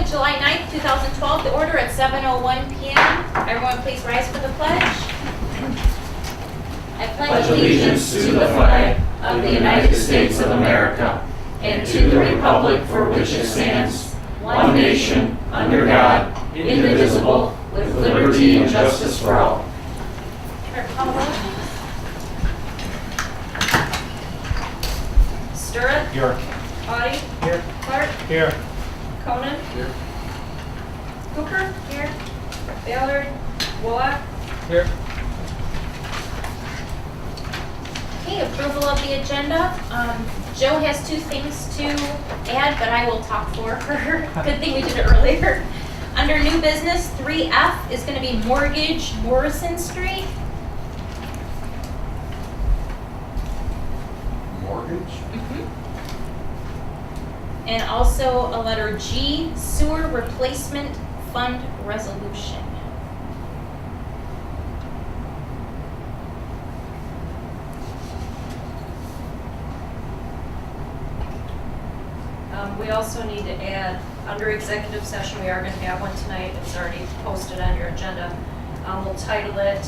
July 9th, 2012, the order at 7:01 p.m. Everyone please rise for the pledge. I pledge allegiance to the flag of the United States of America and to the republic for which it stands, one nation, under God, indivisible, with liberty and justice for all. Sturrett? Here. Audie? Here. Clark? Here. Conan? Here. Hooker? Here. Ballard? Wallach? Here. Okay, approval of the agenda. Joe has two things to add, but I will talk for her. Good thing we did it earlier. Under new business, 3F is going to be Mortgage Morrison Street. Mortgage? And also a letter G, Sewer Replacement Fund Resolution. We also need to add, under executive session, we are going to have one tonight. It's already posted on your agenda. We'll title it,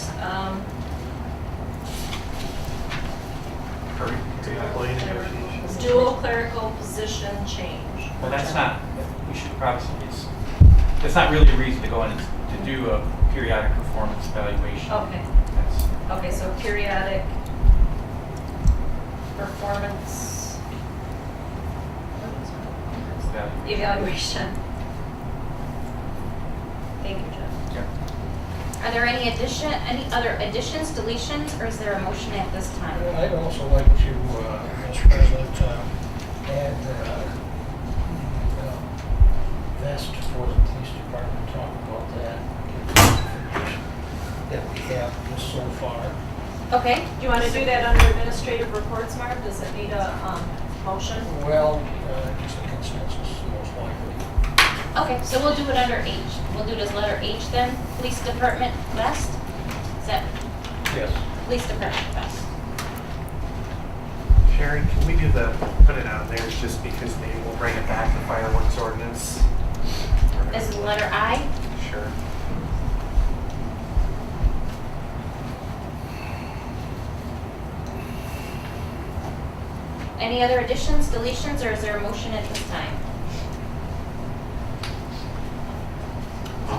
Dual Clerical Position Change. Well, that's not, we should probably, that's not really a reason to go in, it's to do a periodic performance evaluation. Okay. That's, Okay, so periodic performance evaluation. Thank you, Jeff. yeah. Are there any other additions, deletions, or is there a motion at this time? I'd also like to, Mr. President, add vest for the police department, talk about that, that we have just so far. Okay. Do you want to do that under administrative reports, Mark? Does it need a motion? Well, just a consensus, most likely. Okay, so we'll do it under H. We'll do it as letter H then. Police Department vest. Is that Yes. Police Department vest? Sherry, can we do put it on there just because maybe we'll bring it back to fireworks ordinance? This is letter I. Sure. Any other additions, deletions, or is there a motion at this time?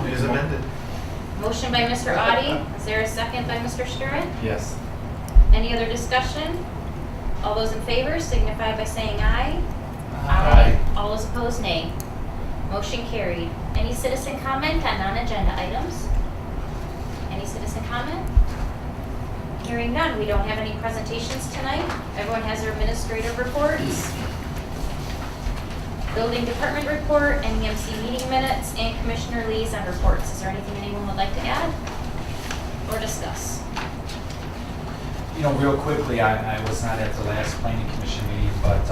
It is amended. Motion by Mr. Audie. Is there a second by Mr. Sturrett? Yes. Any other discussion? All those in favor signify by saying aye. All those opposed, nay. Motion carried. Any citizen comment on non-agenda items? Any citizen comment? Hearing none, we don't have any presentations tonight. Everyone has their administrative reports. Building department report, NEMC meeting minutes, and commissioner liaison reports. Is there anything anyone would like to add or discuss? You know, real quickly, I was not at the last planning commission meeting, but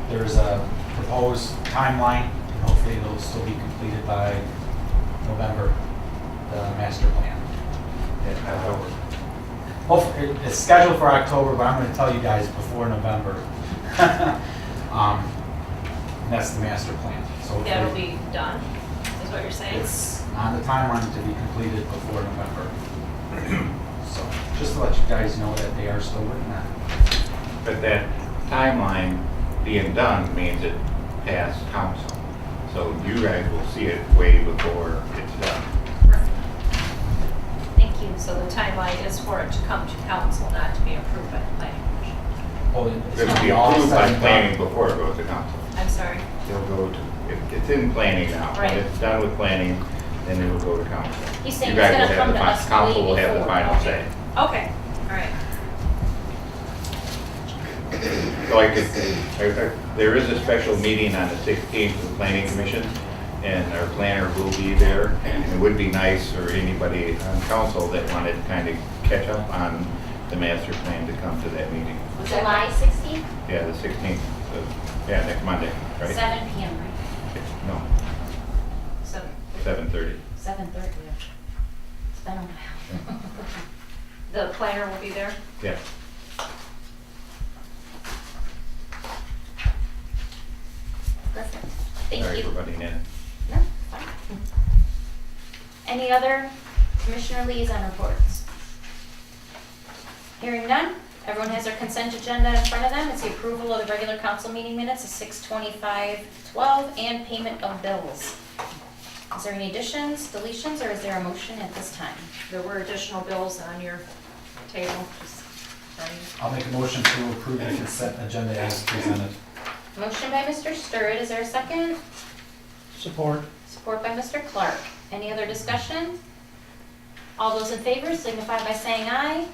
there's a proposed timeline, and hopefully it'll still be completed by November, the master plan. Hopefully, it's scheduled for October, but I'm going to tell you guys before November. And that's the master plan. So That'll be done, is what you're saying? it's on the timeline to be completed before November. So just to let you guys know that they are still working on it. But that timeline being done means it passed council. So you guys will see it way before it's done. Thank you. So the timeline is for it to come to council, not to be approved by the planning commission. Oh, it's It'll gonna be all approved said by and planning done. before it goes to council. I'm sorry. It'll go to, it's in planning now. Right. When it's done with planning, then it will go to council. He's saying You it's guys gonna will come have the to us council way will have the before. final say. Okay, all right. Like, there is a special meeting on the 16th of the planning commission, and our planner will be there, and it would be nice for anybody on council that wanted to kind of catch up on the master plan to come to that meeting. July 16th, Yeah, the 16th, yeah, next Monday, right? 7 p.m., right? No, 7:30. 7:30. It's been a while. The planner will be there? Yeah. Perfect. Thank Sorry you. for butting in. No, Any other commissioner liaison reports? Hearing none, everyone has their consent agenda in front of them. It's the approval of the regular council meeting minutes of 6/25/12 and payment of bills. Is there any additions, deletions, or is there a motion at this time? There were additional bills on your table. I'll make a motion to approve the consent agenda as presented. Motion by Mr. Sturd, is there a second? Support. Support by Mr. Clark. Any other discussion? All those in favor signify by saying aye.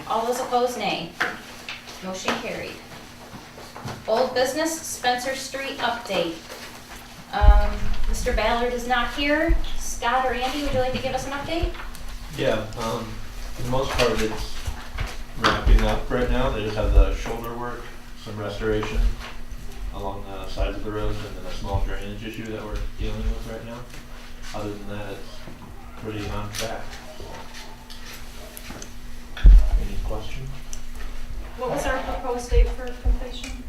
All those opposed, nay. Motion carried. Old business, Spencer Street update. Mr. Ballard is not here. Scott or Andy, would you like to give us an update? Yeah, for the most part, it's wrapping up right now. They just have the shoulder work, some restoration along the sides of the roads, and then a small drainage issue that we're dealing with right now. Other than that, it's pretty on track. Any questions? What was our proposed date for completion?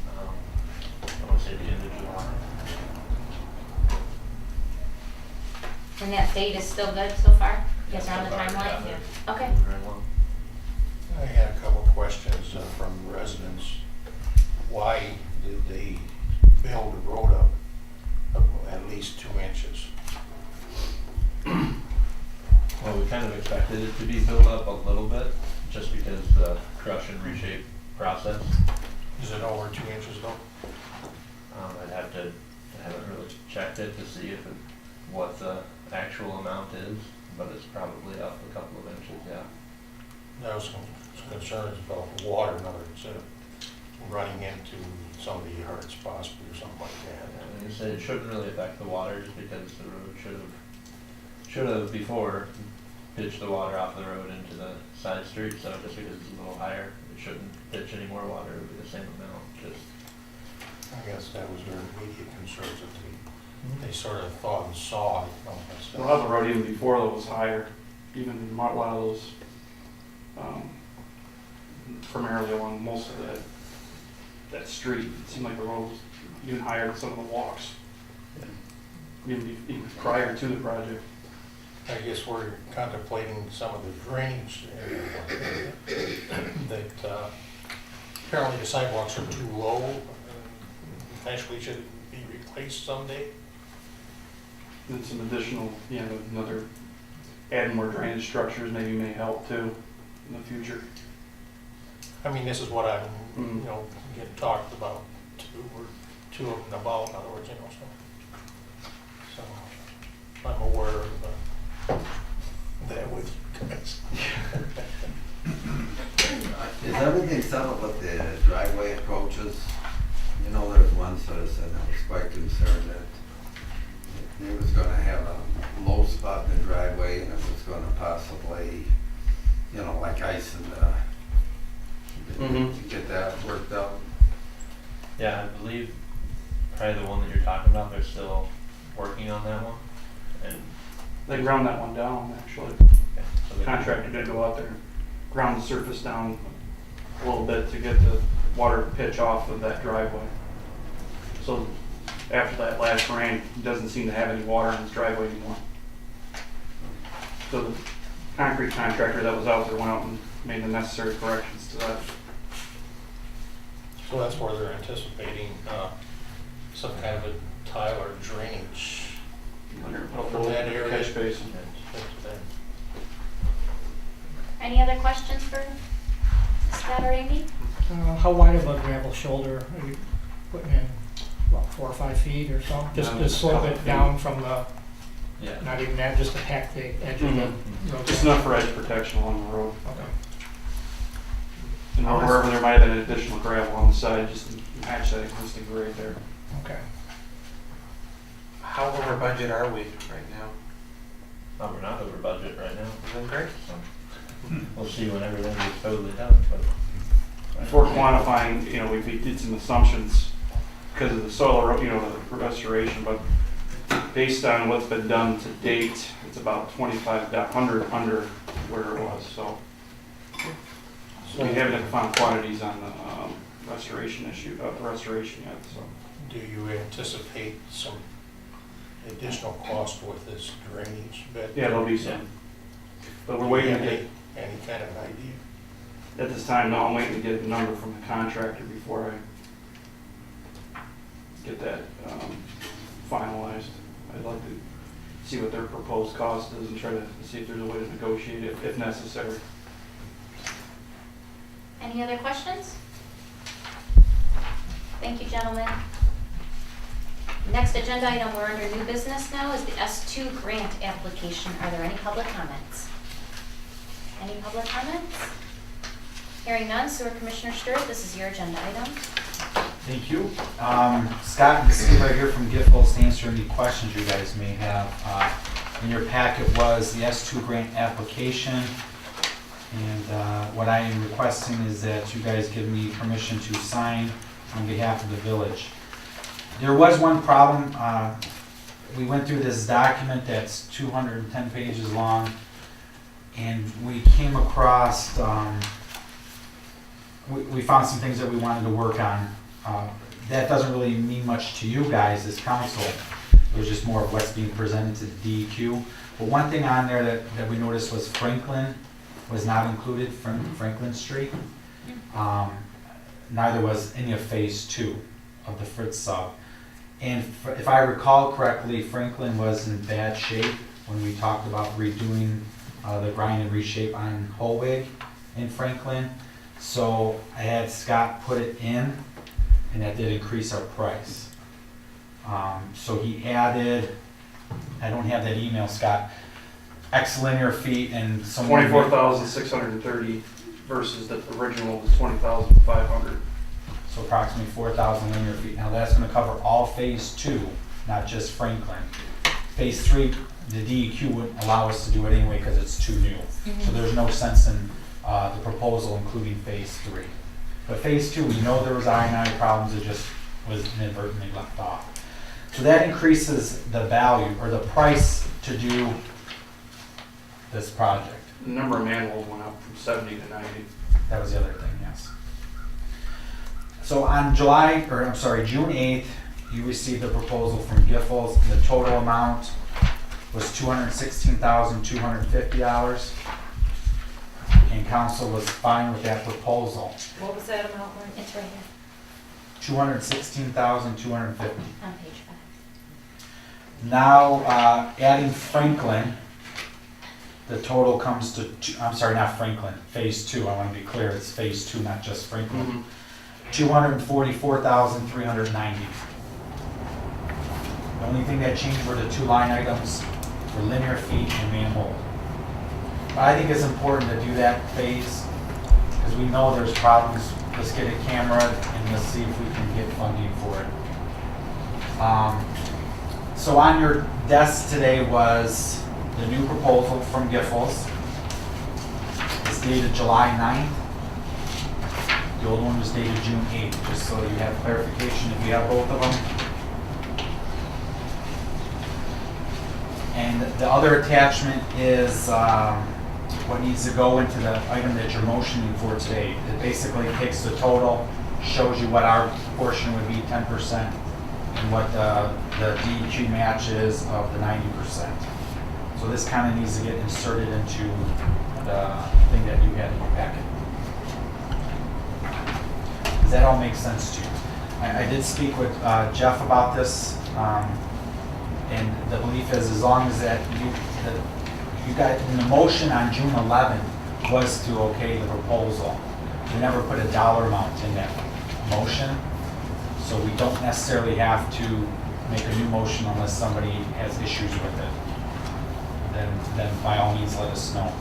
I want to say the end of July. And that date is still good so far? Yes, Yeah, on the so far, timeline? yeah. Okay. Moving right along. I had a couple questions from residents. Why did they build the road up at least 2 inches? Well, we kind of expected it to be built up a little bit, just because the crush and reshape process. Is it over 2 inches though? I haven't really checked it to see if what the actual amount is, but it's probably up a couple of inches, yeah. There was some concerns about the water, in other words, running into some of the yards possibly or something like that. And you said it shouldn't really affect the waters because the road should have before ditched the water off the road into the side street, so just because it's a little higher, it shouldn't ditch any more water, it would be the same amount, just. I guess that was their immediate concerns that they sort of thought and saw, that stuff. Well, the road even before that was higher, even a lot of those, primarily along most of that street, it seemed like the road was even higher than some of the walks. Even prior to the project. I guess we're contemplating some of the drainage that apparently the sidewalks are too low, potentially should be replaced someday. And some additional, another, adding more drainage structures maybe may help too in the future. I mean, this is what I'm, getting talked about, two of them about, in other words, so I'm aware of that with you guys. Is everything settled with the driveway approaches? There's one citizen that was quite concerned that he was gonna have a low spot in the driveway and it was gonna possibly, like ice in the, to get that worked out. Yeah, I believe probably the one that you're talking about, they're still working on that one, and. They ground that one down, actually. Okay, so they- Contractor did go out there, ground the surface down a little bit to get the water pitch off of that driveway. So after that last rain, he doesn't seem to have any water in his driveway anymore. So the concrete contractor that was out there went out and made the necessary corrections to that. So that's where they're anticipating some kind of a tile or drainage. They're gonna put up a For little that area. catch basin. Any other questions for Scott or Amy? How wide of a gravel shoulder are you putting in? About 4 or 5 feet or so? Just No, to just a slope couple it feet. down from the, Yeah. not even that, just to pack the edge of the road? Just enough for edge protection along the road. Okay. And wherever there might have been additional gravel on the side, just to match that existing grade there. Okay. How over budget are we right now? We're not over budget right now. Then great. So we'll see when everything is totally done, but. Before quantifying, we did some assumptions because of the soil, the restoration, but based on what's been done to date, it's about 2,500 under where it was, so. We haven't had final quantities on the restoration yet, so. Do you anticipate some additional cost with this drainage bit? Yeah, there'll be some. But we're waiting to get, Any kind of an idea? at this time, no, I'm waiting to get a number from the contractor before I get that finalized. I'd like to see what their proposed cost is and try to see if there's a way to negotiate it if necessary. Any other questions? Thank you, gentlemen. Next agenda item, we're under new business now, is the S2 grant application. Are there any public comments? Any public comments? Hearing none, Sewer Commissioner Stewart, this is your agenda item. Thank you. Scott and Steve are here from Giffords to answer any questions you guys may have. In your packet was the S2 grant application. And what I am requesting is that you guys give me permission to sign on behalf of the village. There was one problem. We went through this document that's 210 pages long, and we came across, we found some things that we wanted to work on. That doesn't really mean much to you guys as council. It was just more of what's being presented to the DEQ. But one thing on there that we noticed was Franklin was not included from Franklin Street. Neither was any of Phase 2 of the Fritz sub. And if I recall correctly, Franklin was in bad shape when we talked about redoing the grind and reshape on Holwig in Franklin. So I had Scott put it in, and that did increase our price. So he added, I don't have that email, Scott, X linear feet and some 24,630 versus the original was 20,500. So approximately 4,000 linear feet. Now that's going to cover all Phase 2, not just Franklin. Phase 3, the DEQ wouldn't allow us to do it anyway because it's too new. So there's no sense in the proposal including Phase 3. But Phase 2, we know there was I&I problems, it just was inadvertently left off. So that increases the value or the price to do this project. The number of manholes went up from 70 to 90. That was the other thing, yes. So on June 8th, you received a proposal from Giffords. The total amount was $216,250. And council was fine with that proposal. What was that amount? It's right here $216,250. on page 5. Now, adding Franklin, the total comes to, not Franklin, Phase 2. I want to be clear, it's Phase 2, not just Franklin. $244,390. The only thing that changed were the two line items for linear feet and manhole. But I think it's important to do that phase because we know there's problems. Let's get a camera and let's see if we can get funding for it. So on your desk today was the new proposal from Giffords. It's dated July 9th. The old one was dated June 8th, just so you have clarification if you have both of them. And the other attachment is what needs to go into the item that you're motioning for today. It basically takes the total, shows you what our portion would be, 10%, and what the DEQ match is of the 90%. So this kind of needs to get inserted into the thing that you had in your packet. Does that all make sense to you? I did speak with Jeff about this, and the belief is as long as that you got in the motion on June 11th was to okay the proposal. We never put a dollar amount in that motion, so we don't necessarily have to make a new motion unless somebody has issues with it. Then by all means let us know.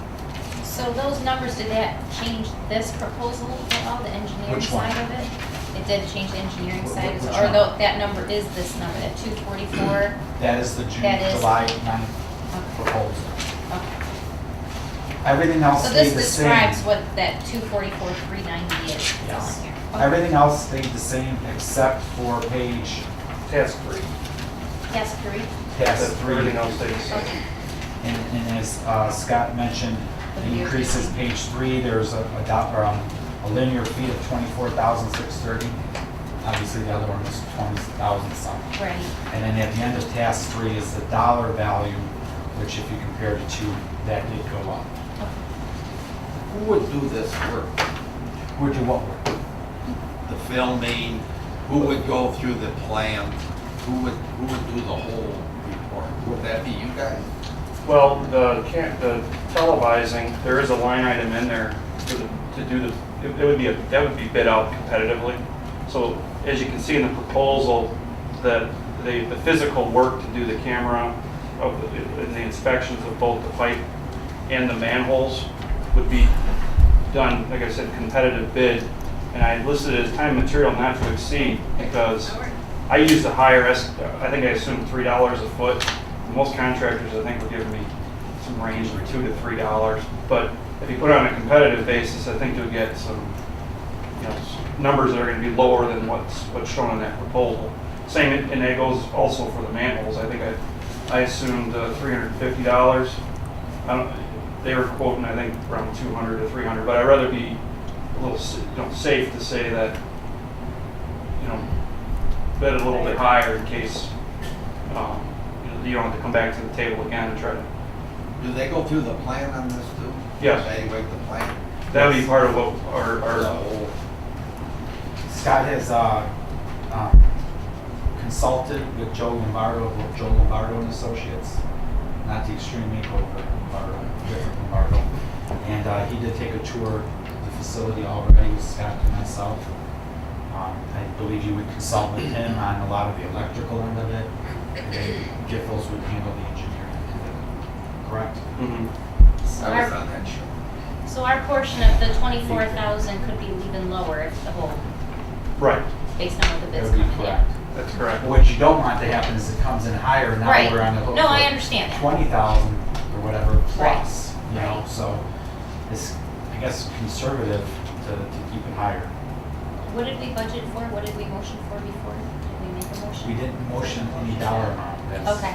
So those numbers, did that change this proposal at all, the engineering Which one? side of it? It did change the engineering side, which or one? that number is this number, that 244? That is the That is- July 9th proposal. Okay. Everything else So stayed this the same. describes what that 244,390 is. Yes. on here. Okay. Everything else stayed the same except for page Task 3. Yes, 3? task 3. Everything else stays. Okay. And as Scott mentioned, the increase is page 3. There's a linear feet of 24,630. obviously the other one was 20,000 something. Right. And then at the end of task 3 is the dollar value, which if you compare the two, that did go up. Who would do this work? Who would do what work? The filming, who would go through the plans? Who would do the whole report? Would that be you guys? Well, the televising, there is a line item in there to do the, that would be bid out competitively. So as you can see in the proposal, the physical work to do the camera and the inspections of both the pipe and the manholes would be done, like I said, competitive bid. And I listed it as time and material not to exceed because I used a higher, I think I assumed $3 a foot. Most contractors, I think, were giving me some range of $2 to $3. But if you put it on a competitive basis, I think you'll get some, numbers that are going to be lower than what's shown in that proposal. Same, and that goes also for the manholes. I think I assumed $350. They were quoting, I think, around $200 to $300. But I'd rather be a little, safe to say that, bid a little bit higher in case. You don't have to come back to the table again and try to. Do they go through the plan on this too? Yes. Evaluate the plan? That would be part of what our Scott has consulted with Joe Lombardo of Joe Lombardo and Associates, not the Extreme Makeover Lombardo, different Lombardo. And he did take a tour of the facility already with Scott and myself. I believe you would consult with him on a lot of the electrical end of it. And then Giffords would handle the engineering end of it. Correct? Mm-hmm. So I was our, on that show. so our portion of the 24,000 could be even lower if the whole, Right. based on what the That bids would be come in. correct. That's correct. What you don't want to happen is it comes in higher, now Right. we're on the hook No, for I understand that. 20,000 or whatever plus, Right. so it's, I guess, conservative to keep it higher. What did we budget for? What did we motion for before? Did we make a motion? We didn't motion any dollar amount. That's- Okay,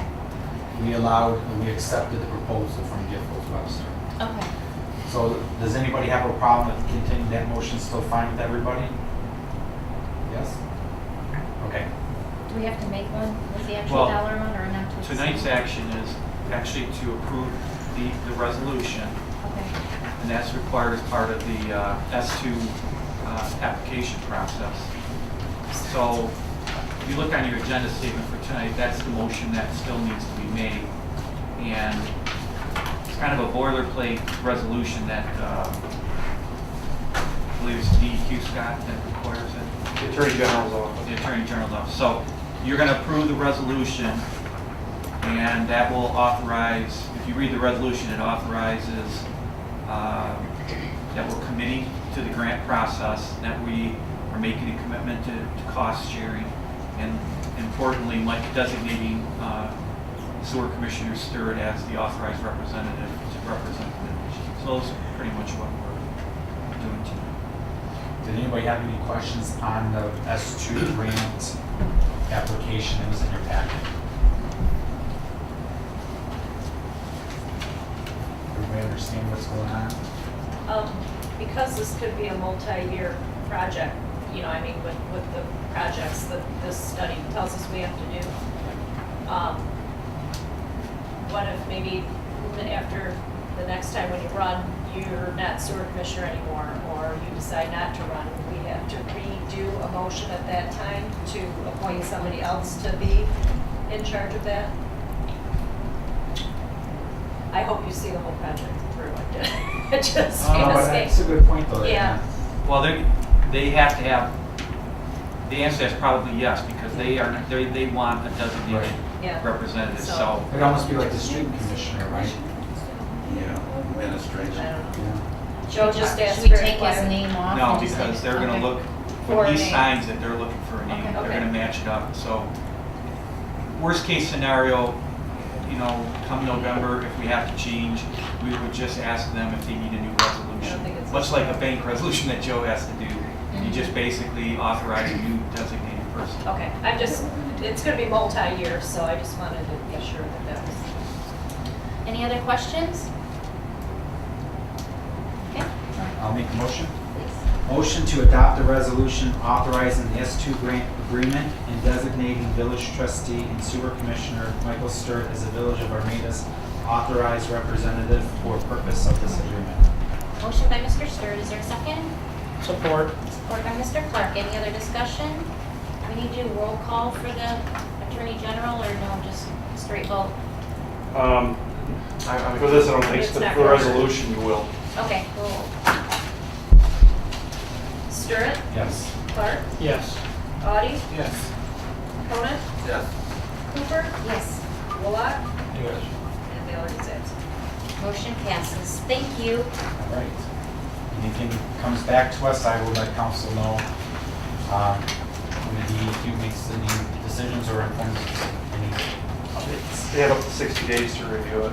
We accepted the proposal from Giffords Webster. okay. So does anybody have a problem with continuing that motion, still fine with everybody? Yes? Okay. Do we have to make one with the actual Well, dollar amount or not to exceed? Tonight's action is actually to approve the resolution, Okay, and that's required as part of the S2 application process. So if you look on your agenda statement for tonight, that's the motion that still needs to be made. And it's kind of a boilerplate resolution that I believe it's DEQ, Scott, that requires it. The Attorney General's office. The Attorney General's office. So you're going to approve the resolution, and that will authorize, if you read the resolution, it authorizes that we're committing to the grant process, that we are making a commitment to cost sharing, and importantly, Mike designating Sewer Commissioner Stewart as the authorized representative to represent the division. So those are pretty much what we're doing tonight. Did anybody have any questions on the S2 grant application that was in your packet? Everybody understand what's going on? Because this could be a multi-year project, with the projects that this study tells us we have to do. What if maybe after the next time when you run, you're not sewer commissioner anymore, or you decide not to run, we have to redo a motion at that time to appoint somebody else to be in charge of that? I hope you see the whole project through. I just But that's a good point though. Yeah. Well, they have to have, the answer is probably yes, because they want a designated Yeah. representative, So- so. It'd almost be like the street commissioner, right? Yeah, I administration. don't know. Yeah. Joe just asked. Should we very take his quiet. name off? No, and just because leave- they're gonna okay. look, For when a he name. signs it, they're looking for a name, Okay. they're Okay. gonna match it up, so. Worst case scenario, come November, if we have to change, we would just ask them if they need a new I resolution. don't think it's- Much like a bank resolution that Joe has to do, you just basically authorize a new designated person. Okay, it's gonna be multi-year, so I just wanted to be sure that was. Any other questions? Okay, I'll make the motion. please. Motion to adopt a resolution authorizing the S2 grant agreement and designating village trustee and sewer commissioner Michael Sturt as the Village of Armada's authorized representative for purpose of this agreement. Motion by Mr. Sturt, is there a second? Support. Support by Mr. Clark. Any other discussion? We need to do roll call for the Attorney General, or no, just straight vote? For this, I don't think It's so, not for the covered. resolution, you will. Okay, roll. Sturt, Yes. Clark, Yes. Audi, Yes. Conant, Yes. Cooper, Yes. Bullock, Yes. and Baylor is absent. Motion passes. Thank you. All right. Anything comes back to us, I will let council know when the DEQ makes any decisions or informs any updates. They have up to 60 days to review it.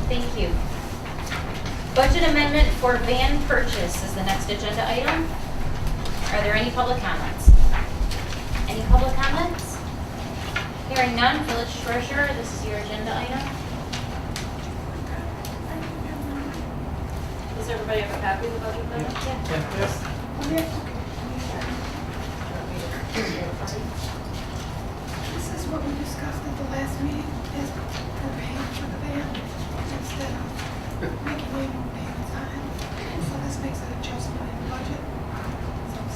Thank you. Budget amendment for van purchase is the next agenda item. Are there any public comments? Any public comments? Hearing none, village treasurer, this is your agenda item. Does everybody have a copy of the budget then? Yes. This is what we discussed at the last meeting, is we're paying for the van instead of making annual payments on it. And so this makes an adjustment in the budget. So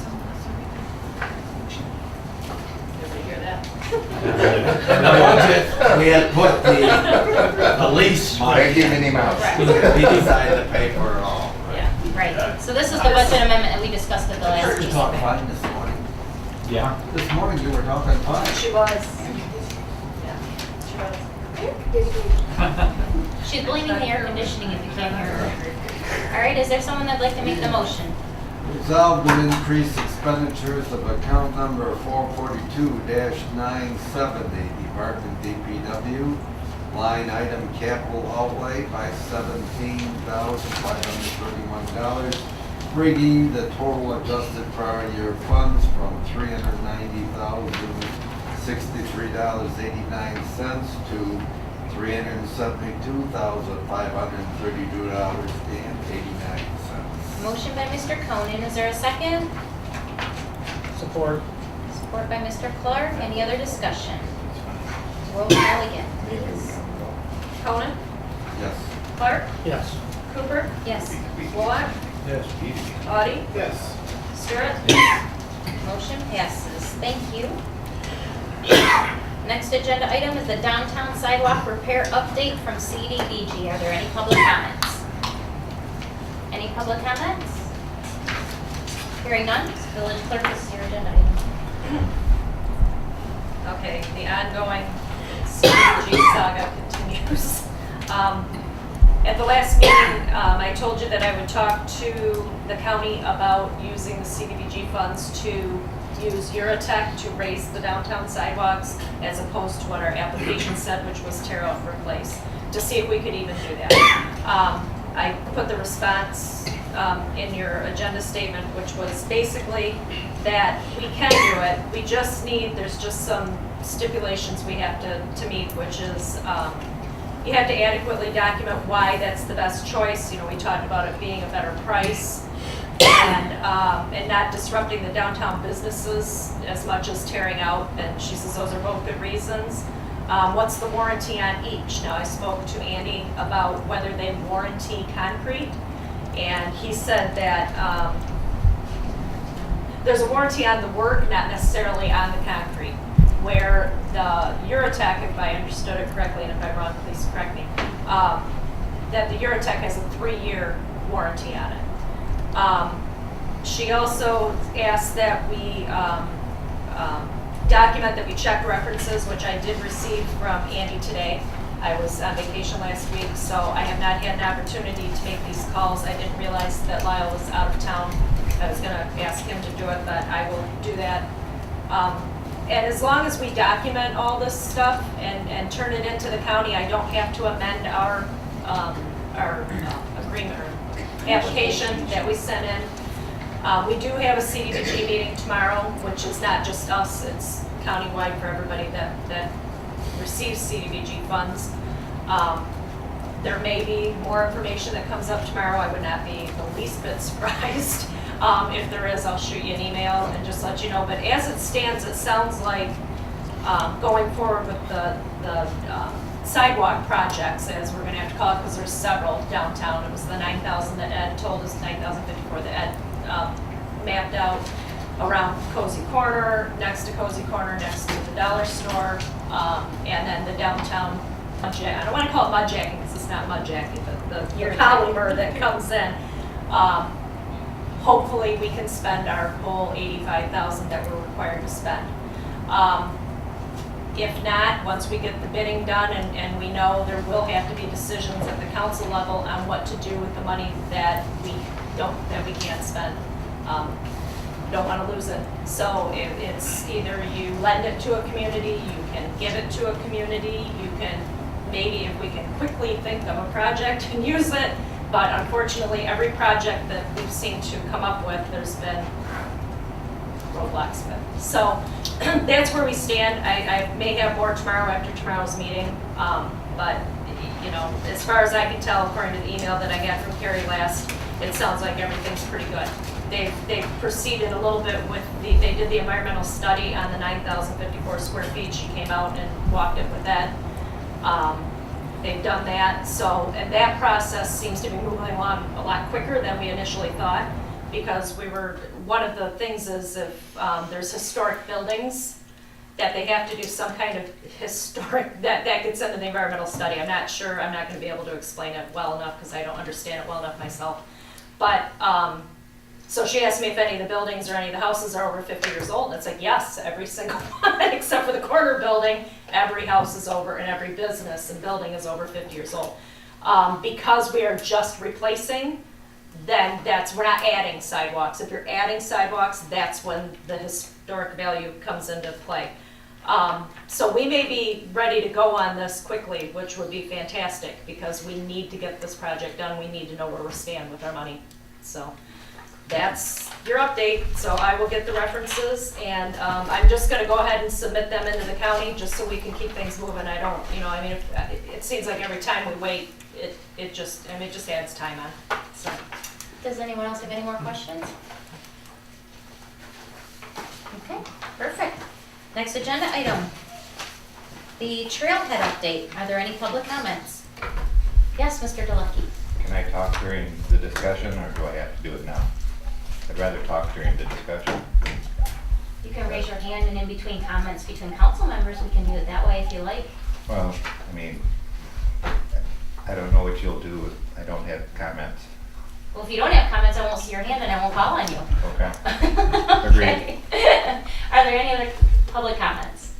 Everybody hear that? In the budget, we had put the police money. They're giving him out. Right. We decided to pay for it all. Yeah, right. So this is the budget amendment that we discussed at the last Church meeting. talked fine this morning. Yeah. This morning you were talking fine. She was. Yeah, she was. She's blaming the air conditioning if you can't hear her. All right, is there someone that'd like to make the motion? Resolved to increase expenditures of account number 442-970, Department DPW, line item capital outlay by $17,531, bringing the total adjusted prior year funds from $390,063.89 to $372,532.89. Motion by Mr. Conan, is there a second? Support. Support by Mr. Clark. Any other discussion? Roll call again, please. Conant, Yes. Clark, Yes. Cooper, Yes. Bullock, Yes. Audi, Yes. Sturt, Motion passes. Thank you. Next agenda item is the downtown sidewalk repair update from CDBG. Are there any public comments? Any public comments? Hearing none, village clerk, this is your agenda item. Okay, the ongoing CDBG saga continues. At the last meeting, I told you that I would talk to the county about using the CDBG funds to use Eurotech to raise the downtown sidewalks as opposed to what our application said, which was tear out and replace, to see if we could even do that. I put the response in your agenda statement, which was basically that we can do it. We just need, there's just some stipulations we have to meet, which is you have to adequately document why that's the best choice. You know, we talked about it being a better price and not disrupting the downtown businesses as much as tearing out. And she says those are both good reasons. What's the warranty on each? Now, I spoke to Andy about whether they warranty concrete, and he said that there's a warranty on the work, not necessarily on the concrete, where the Eurotech, if I understood it correctly, and if I'm wrong, please correct me, that the Eurotech has a 3-year warranty on it. She also asked that we document that we check references, which I did receive from Andy today. I was on vacation last week, so I have not had an opportunity to make these calls. I didn't realize that Lyle was out of town. I was gonna ask him to do it, but I will do that. And as long as we document all this stuff and turn it into the county, I don't have to amend our agreement or application that we sent in. We do have a CDBG meeting tomorrow, which is not just us, it's countywide for everybody that receives CDBG funds. There may be more information that comes up tomorrow. I would not be the least bit surprised. If there is, I'll shoot you an email and just let you know. But as it stands, it sounds like going forward with the sidewalk projects, as we're gonna have to call it, because there's several downtown. It was the 9,000 that Ed told us, 9,054 that Ed mapped out around Cozy Corner, next to Cozy Corner, next to the dollar store, and then the downtown mudjacking. I don't want to call it mudjacking because it's not mudjacking, but the polymer that comes in. Hopefully we can spend our whole $85,000 that we're required to spend. If not, once we get the bidding done and we know there will have to be decisions at the council level on what to do with the money that we can't spend. Don't want to lose it. So it's either you lend it to a community, you can give it to a community, you can, maybe if we can quickly think of a project and use it, but unfortunately every project that we've seen to come up with, there's been roadblocks with. So that's where we stand. I may have more tomorrow after tomorrow's meeting, but you know, as far as I can tell, according to the email that I got from Carrie last, it sounds like everything's pretty good. They've proceeded a little bit with they did the environmental study on the 9,054 square feet. She came out and walked it with Ed. They've done that, so, and that process seems to be moving along a lot quicker than we initially thought, because one of the things is if there's historic buildings, that they have to do some kind of historic, that gets into the environmental study. I'm not sure, I'm not gonna be able to explain it well enough because I don't understand it well enough myself. But, so she asked me if any of the buildings or any of the houses are over 50 years old, and it's like, yes, every single one, except for the corner building, every house is over, and every business and building is over 50 years old. Because we are just replacing, then we're not adding sidewalks. If you're adding sidewalks, that's when the historic value comes into play. So we may be ready to go on this quickly, which would be fantastic, because we need to get this project done. We need to know where we stand with our money. So that's your update. So I will get the references, and I'm just going to go ahead and submit them into the county just so we can keep things moving. I don't, you know, I mean, it seems like every time we wait, it just adds time on. So. Does anyone else have any more questions? Okay, perfect. Next agenda item, the trailhead update. Are there any public comments? Yes, Mr. Delucky. Can I talk during the discussion, or do I have to do it now? I'd rather talk during the discussion. You can raise your hand, and in between comments between council members, we can do it that way if you like. Well, I mean, I don't know what you'll do if I don't have comments. Well, if you don't have comments, I won't see your hand and I won't call on you. Okay. Agreed. Okay. Are there any other public comments?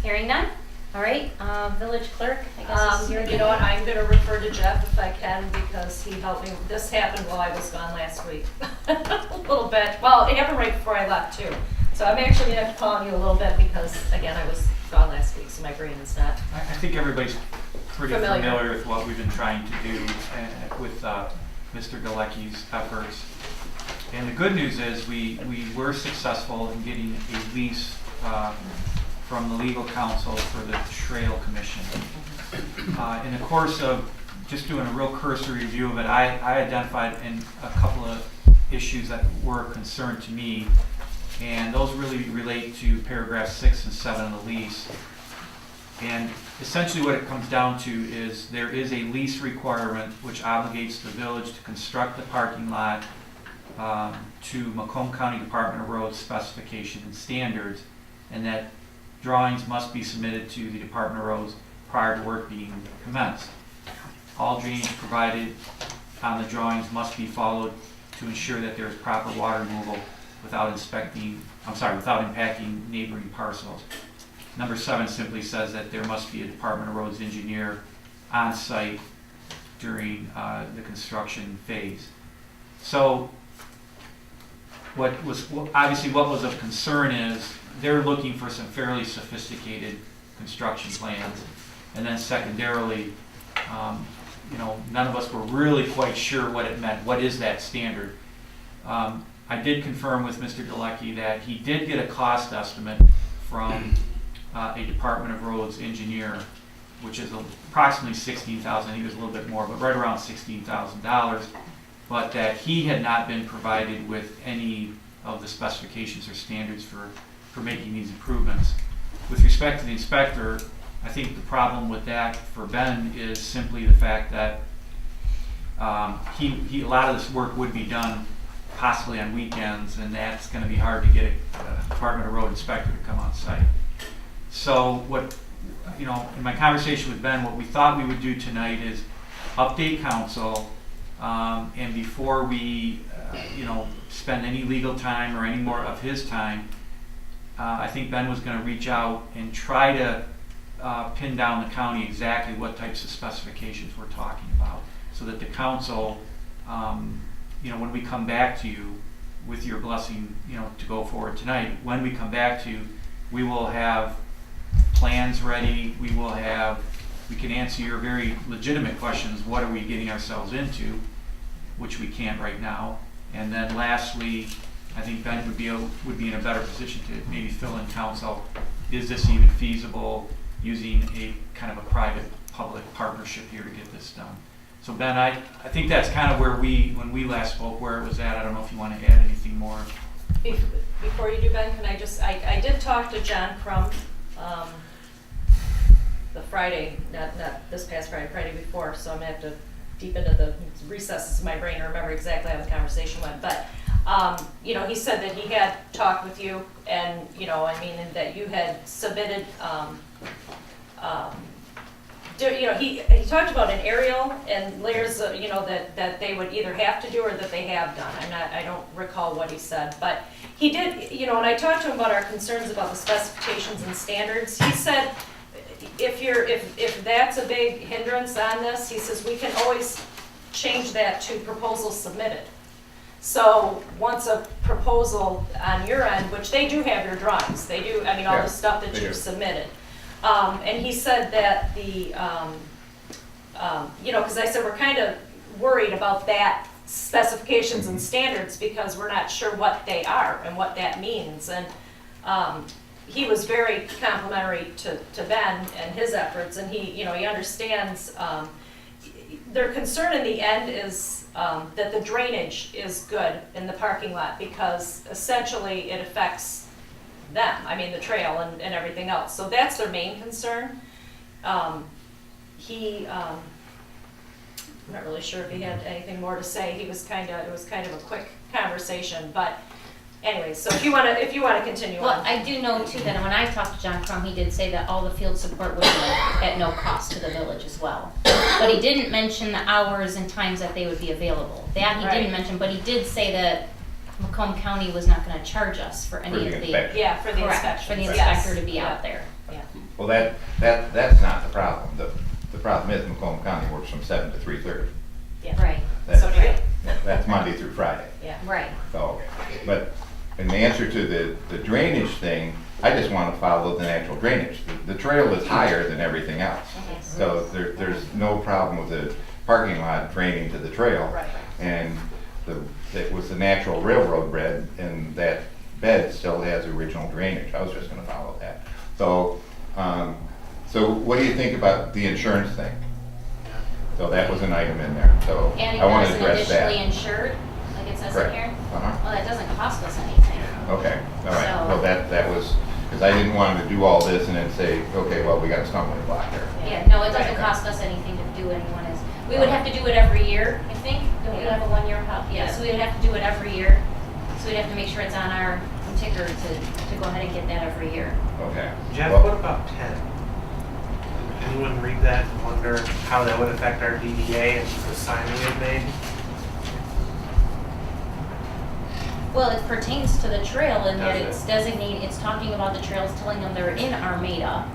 Hearing none? All right, village clerk, I guess this is your You know what, I'm going to refer to Jeff if I can, because he helped me. This happened while I was gone last week. A little bit. Well, it happened right before I left, too. So I'm actually going to have to call on you a little bit because, again, I was gone last week, so my brain is not. I think everybody's pretty familiar with what we've been trying to do with Mr. Galecki's efforts. And the good news is we were successful in getting a lease from the legal counsel for the Trail Commission. In the course of just doing a real cursory review of it, I identified a couple of issues that were a concern to me, and those really relate to paragraph 6 and 7 of the lease. And essentially what it comes down to is there is a lease requirement which obligates the village to construct the parking lot to Macomb County Department of Roads specification and standards, and that drawings must be submitted to the Department of Roads prior to work being commenced. All drainage provided on the drawings must be followed to ensure that there is proper water removal without impacting neighboring parcels. Number 7 simply says that there must be a Department of Roads engineer on site during the construction phase. So what was of concern is they're looking for some fairly sophisticated construction plans, and then secondarily, none of us were really quite sure what it meant. What is that standard? I did confirm with Mr. Delecki that he did get a cost estimate from a Department of Roads engineer, which is approximately $16,000, I think it was a little bit more, but right around $16,000, but that he had not been provided with any of the specifications or standards for making these improvements. With respect to the inspector, I think the problem with that for Ben is simply the fact that a lot of this work would be done possibly on weekends, and that's going to be hard to get a Department of Road inspector to come on site. So what, in my conversation with Ben, what we thought we would do tonight is update council, and before we, spend any legal time or any more of his time, I think Ben was going to reach out and try to pin down the county exactly what types of specifications we're talking about, so that the council, when we come back to you with your blessing, to go forward tonight, when we come back to you, we will have plans ready, we can answer your very legitimate questions, what are we getting ourselves into, which we can't right now. And then lastly, I think Ben would be in a better position to maybe fill in council, is this even feasible, using a kind of a private-public partnership here to get this done. So Ben, I think that's kind of where when we last spoke, where it was at. I don't know if you want to add anything more. Before you do, Ben, can I did talk to John Crum, the Friday, not this past Friday before, so I'm gonna have to deep into the recesses of my brain to remember exactly how the conversation went. But, he said that he had talked with you and, and that you had submitted, he talked about an aerial and layers of, that they would either have to do or that they have done. I don't recall what he said, but he did, and I talked to him about our concerns about the specifications and standards. He said, if that's a big hindrance on this, he says, we can always change that to proposals submitted. So once a proposal on your end, which they do have your drawings, they do, all the stuff that you've submitted. And he said that because I said we're kind of worried about that specifications and standards because we're not sure what they are and what that means. And he was very complimentary to Ben and his efforts, and he understands their concern in the end is that the drainage is good in the parking lot because essentially it affects them, the trail and everything else. So that's their main concern. I'm not really sure if he had anything more to say. It was kind of a quick conversation, but anyway, so if you want to continue Well, on. I do know too that when I talked to John Crum, he did say that all the field support would be at no cost to the village as well. But he didn't mention the hours and times that they would be available. That he didn't mention, but he did say that Macomb County was not going to charge us for any of the inspection. Yeah, for the correct, inspections. for the yes. inspector to be Yeah. out there. Yeah. Well, that's not the problem. The problem is Macomb County works from 7 to 3:30. Yeah. Right. So do you. That's Monday through Friday. Yeah. Right. So, but in the answer to the drainage thing, I just want to follow the natural drainage. The trail is higher than everything else. So there's no problem with the parking lot draining to the trail. Right. And it was the natural railroad bed, and that bed still has original drainage. I was just going to follow that. So, so what do you think about the insurance thing? So that was an item in there. So And it I want to wasn't address additionally that. insured, like it says in Correct. here? Uh-huh. Well, that doesn't cost us anything. Okay, all right. So- Well, that was, because I didn't want to do all this and then say, okay, well, we got a stumbling block there. Yeah, no, it doesn't cost us anything to do anyone is. We would have to do it every year, I think. Don't we have a 1-year policy? Yeah, so we would have to do it every year. So we'd have to make sure it's on our ticker to go ahead and get that every year. Okay. Jeff, Well, what about 10? Anyone read that and wonder how that would affect our DDA and the sign we had made? Well, it pertains to the trail in that Does it? it's designated, it's talking about the trails, telling them they're in ARMADA.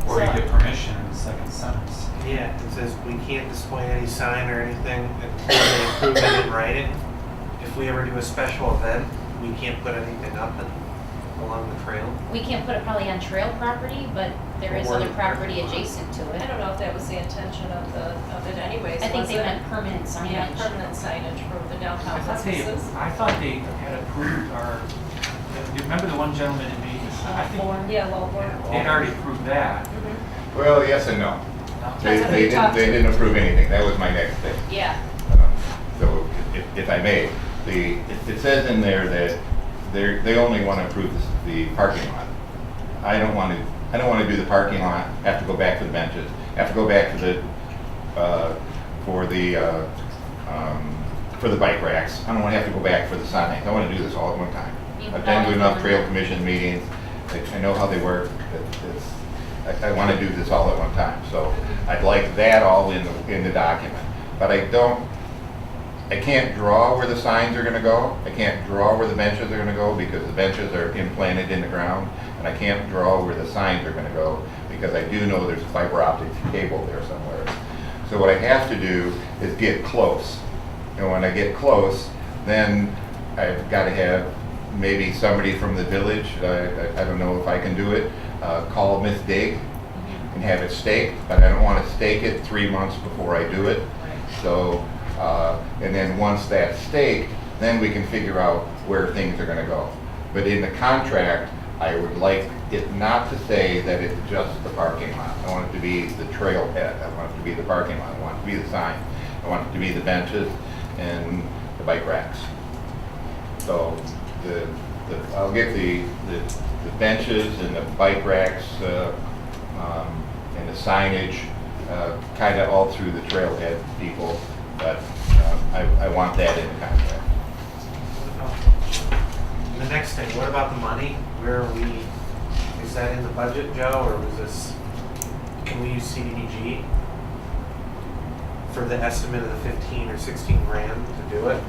Or you So- get permission in the second sentence. Yeah, it says we can't display any sign or anything until they approve it in writing. If we ever do a special event, we can't put anything up along the trail. We can't put it probably on trail property, but there is Or other the property parking lot. adjacent to I it. don't know if that was the intention of it anyways. I think was they it? meant permanent Yeah, signage. permanent signage for the downtown I thought they had approved you remember the one gentleman in Vegas? I think Yeah, well, they'd already approved that. Mhm. Well, yes and no. They, That's what they we talked didn't, they didn't approve anything. That was my next thing. Yeah. So if I may, it says in there that they only want to approve the parking lot. I don't want to do the parking lot, have to go back to the benches, have to go back to the, for the bike racks. I don't want to have to go back for the signs. I want to do this all at one time. I've been to enough trail commission meetings. I know how they work. I want to do this all at one time. So I'd like that all in the document. But I can't draw where the signs are going to go. I can't draw where the benches are going to go because the benches are implanted in the ground. And I can't draw where the signs are going to go because I do know there's a fiber optic cable there somewhere. So what I have to do is get close. And when I get close, then I've got to have maybe somebody from the village, I don't know if I can do it, call Miss Dig and have it staked, but I don't want to stake it 3 months before I do it. So, and then once that's staked, then we can figure out where things are going to go. But in the contract, I would like it not to say that it's just the parking lot. I want it to be the trailhead. I want it to be the parking lot. I want it to be the sign. I want it to be the benches and the bike racks. So I'll get the benches and the bike racks and the signage kind of all through the trailhead people, but I want that in the contract. The next thing, what about the money? Where are we, is that in the budget, Joe, or was this, can we use CDBG for the estimate of the 15 or 16 grand to do it?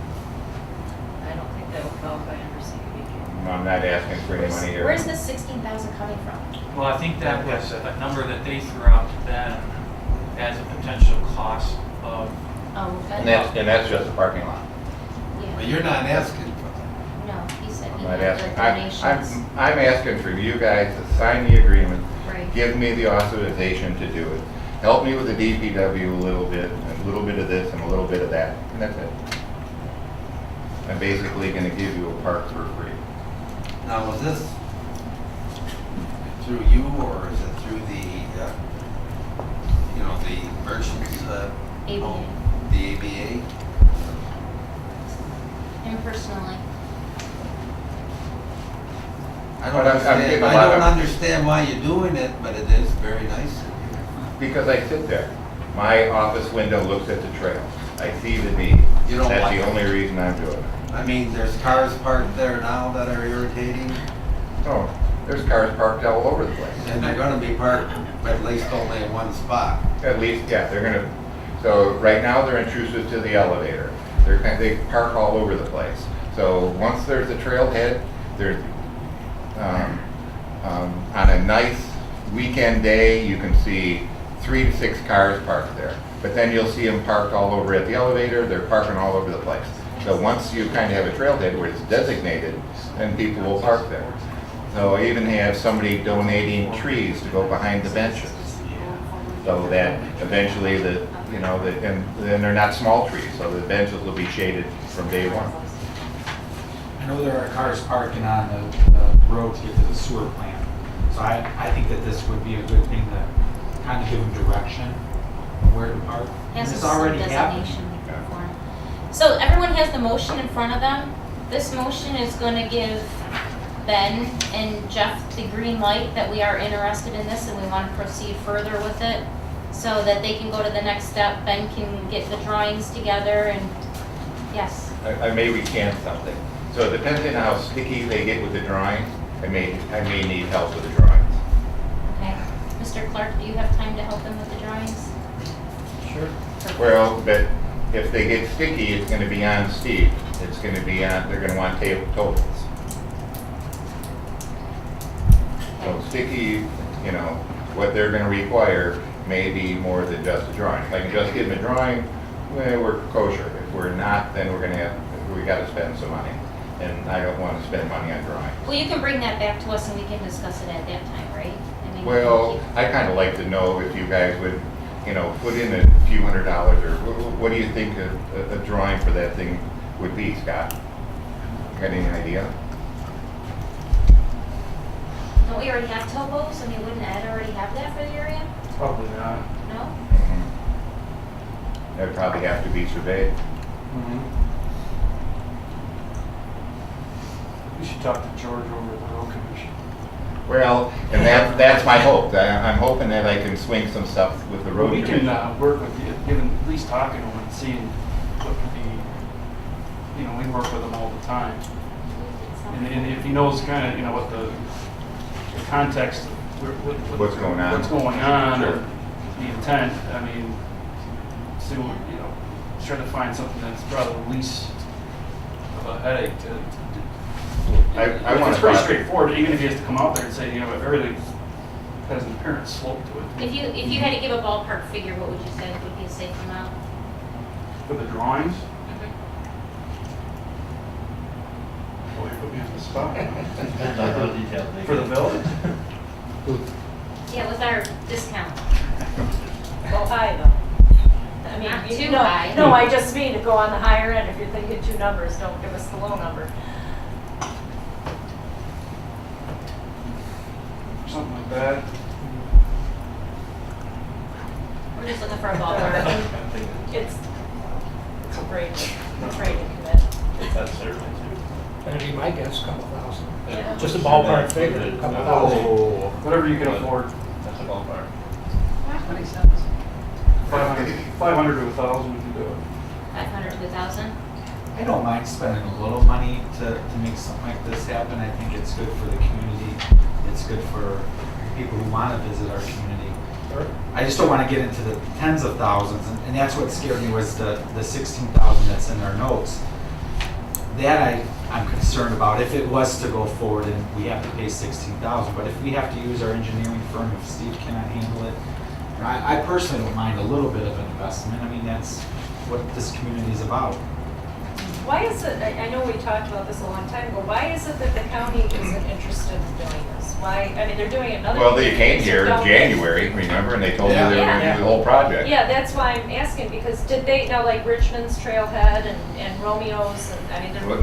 I don't think that would qualify under CDBG. I'm not asking for any money here. Where's the 16,000 coming from? Well, I think that was a number that they threw out to them as a potential cost of, And that's just the parking lot. But Yeah, you're not asking for no, he said I'm he not had the asking. donations. I'm asking for you guys to sign the agreement, Right. give me the authorization to do it. Help me with the DPW a little bit, and a little bit of this and a little bit of that, and that's it. I'm basically gonna give you a park for free. that. Now, was this through you or is it through the, the merchants? ABA. The ABA? Impersonally. I But I'm getting a I lot don't of- understand why you're doing it, but it is very nice of you. Because I sit there. My office window looks at the trail. I see the need. You don't That's like the it? only reason I'm doing it. I mean, there's cars parked there now that are irritating, Oh, there's cars parked all over the place. and they're gonna be parked at least only in one spot. At least, yeah, they're gonna, so right now they're intrusive to the elevator. They park all over the place. So once there's a trailhead, there's, on a nice weekend day, you can see 3 to 6 cars parked there. But then you'll see them parked all over at the elevator, they're parking all over the place. So once you kind of have a trailhead where it's designated, then people will park there. So I even have somebody donating trees to go behind the benches. So that eventually and then they're not small trees, so the benches will be shaded from day one. I know there are cars parking on the road to get to the sewer plant. So I think that this would be a good thing to kind of give them direction on where to park. Has It's a already happened. designation for him. So everyone has the motion in front of them. This motion is going to give Ben and Jeff the green light that we are interested in this and we want to proceed further with it so that they can go to the next step. Ben can get the drawings together and, yes. I may recant something. So depending on how sticky they get with the drawings, I may need help with the drawings. Okay. Mr. Clark, do you have time to help them with the drawings? Sure. Perfect. Well, but if they get sticky, it's gonna be on Steve. It's gonna be on, they're gonna want totals. So sticky, what they're gonna require may be more than just a drawing. If I can just give them a drawing, we're kosher. If we're not, then we gotta spend some money. And I don't wanna spend money on drawings. Well, you can bring that back to us and we can discuss it at that time, right? I mean, Well, I kinda like to know if you guys would, put in a few $100, or what do you think a drawing for that thing would be, Scott? Got any idea? Don't we already have towboats? I mean, wouldn't Ed already have that for the area? Probably not. No? That'd probably have to be surveyed. We should talk to George over at the road commission. Well, and that's my hope. I'm hoping that I can swing some stuff with the road We commission. can work with you, given, at least talking to him and seeing what could be, you know, we work with him all the time. And if he knows kind of, you know, what the context of What's going on. What's going on, Sure. or the intent, I mean, see, what, you know, try to find something that's rather least of a headache to I want it's to pretty talk. straightforward, even if he has to come out there and say, you know, if everything has an apparent slope to it. If you had to give a ballpark figure, what would you say would be a safe amount? For the drawings, boy, you put me on the spot. Depends on how detailed they For the get. village? Yeah, with our discount. Go high though. I mean, Not you too know- high. No, I just mean to go on the higher end. If you're thinking two numbers, don't give us the low number. Something like that. We're just looking for a ballpark. It's afraid to commit. That's certainly too. That'd be my guess, couple thousand. Yeah. Just a ballpark figure, couple thousand. Whatever you can afford. That's a ballpark. 500 to 1,000 we can do it. 500 to 1,000? I don't mind spending a little money to make something like this happen. I think it's good for the community. It's good for people who want to visit our community. I just don't want to get into the tens of thousands, and that's what scared me was the 16,000 that's in our notes. That I'm concerned about if it was to go forward and we have to pay 16,000. But if we have to use our engineering firm, if Steve cannot handle it, I personally don't mind a little bit of an investment. I mean, that's what this community is about. Why is it, I know we talked about this a long time ago, why is it that the county isn't interested in doing this? Why, I mean, they're doing another. Well, they came here in Don't- January, remember, and they told me they were going to Yeah. do the whole project. Yeah, that's why I'm asking, because did they, now like Richmond's Trailhead and Romeo's, and I mean, Well,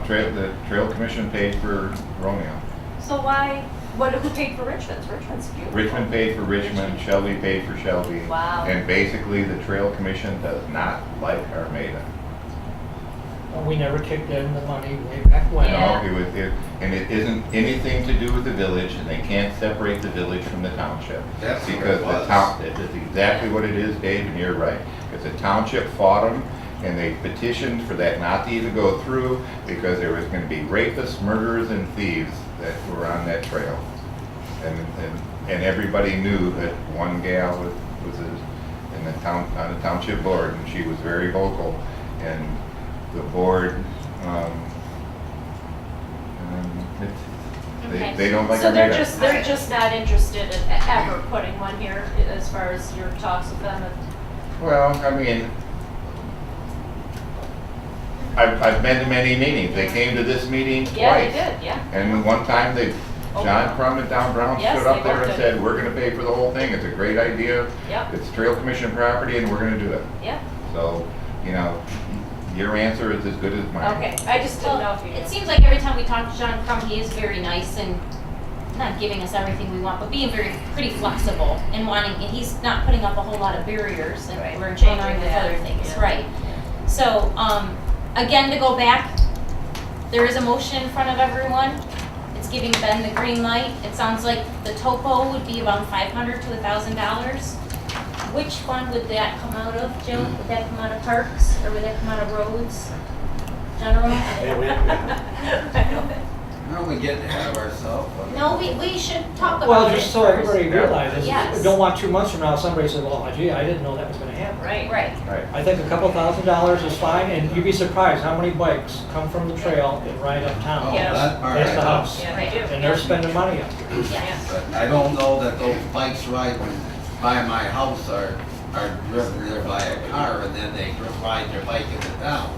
they're, the Trail Commission paid for Romeo. so why, who paid for Richmond's? Richmond's beautiful. Richmond paid for Richmond, Shelby paid for Shelby. Wow. And basically, the Trail Commission does not like Armada. We never kicked in the money way back when. Yeah. And it isn't anything to do with the village, and they can't separate the village from the township. That's what Because it the was. town, that's exactly what it is, Dave, and you're right. Because the township fought them, and they petitioned for that not to even go through, because there was gonna be rapists, murderers, and thieves that were on that trail. And everybody knew that one gal was in the town, on the township board, and she was very vocal, and the board, Okay. they don't like So they're Armada. they're just not interested in ever putting one here as far as your talks with them and. Well, I mean, I've been to many meetings. They came to this meeting twice. Yeah, they did, yeah. And one time John Crum and Don Brown Yes, stood up they there both and did. said, we're gonna pay for the whole thing. It's a great idea. Yep, It's Trail Commission property and we're gonna do it. yep, So, you know, your answer is as good as mine. okay, I just didn't know Well, if you. it seems like every time we talk to John Crum, he is very nice and not giving us everything we want, but being pretty flexible and wanting, and he's not putting up a whole lot of barriers and Right. we're engineering with Yeah. other things, Yeah. right? So, again, to go back, there is a motion in front of everyone. It's giving Ben the green light. It sounds like the topo would be about $500 to $1,000. Which fund would that come out of, Joe? Would that come out of parks or would that come out of roads? General? Aren't we getting ahead of ourselves? No, we should talk about it Well, just so first. everybody realizes, Yes. we don't want 2 months from now, somebody says, well, gee, I didn't know that was gonna happen. Right. Right. Right. I think a couple $1,000s is fine, and you'd be surprised how many bikes come from the trail and ride Oh, uptown. Yeah. that part That's I the know. house. Yeah, they do. And they're spending money up there. Yes. But I don't know that those bikes riding by my house are driven there by a car and then they ride their bike into town.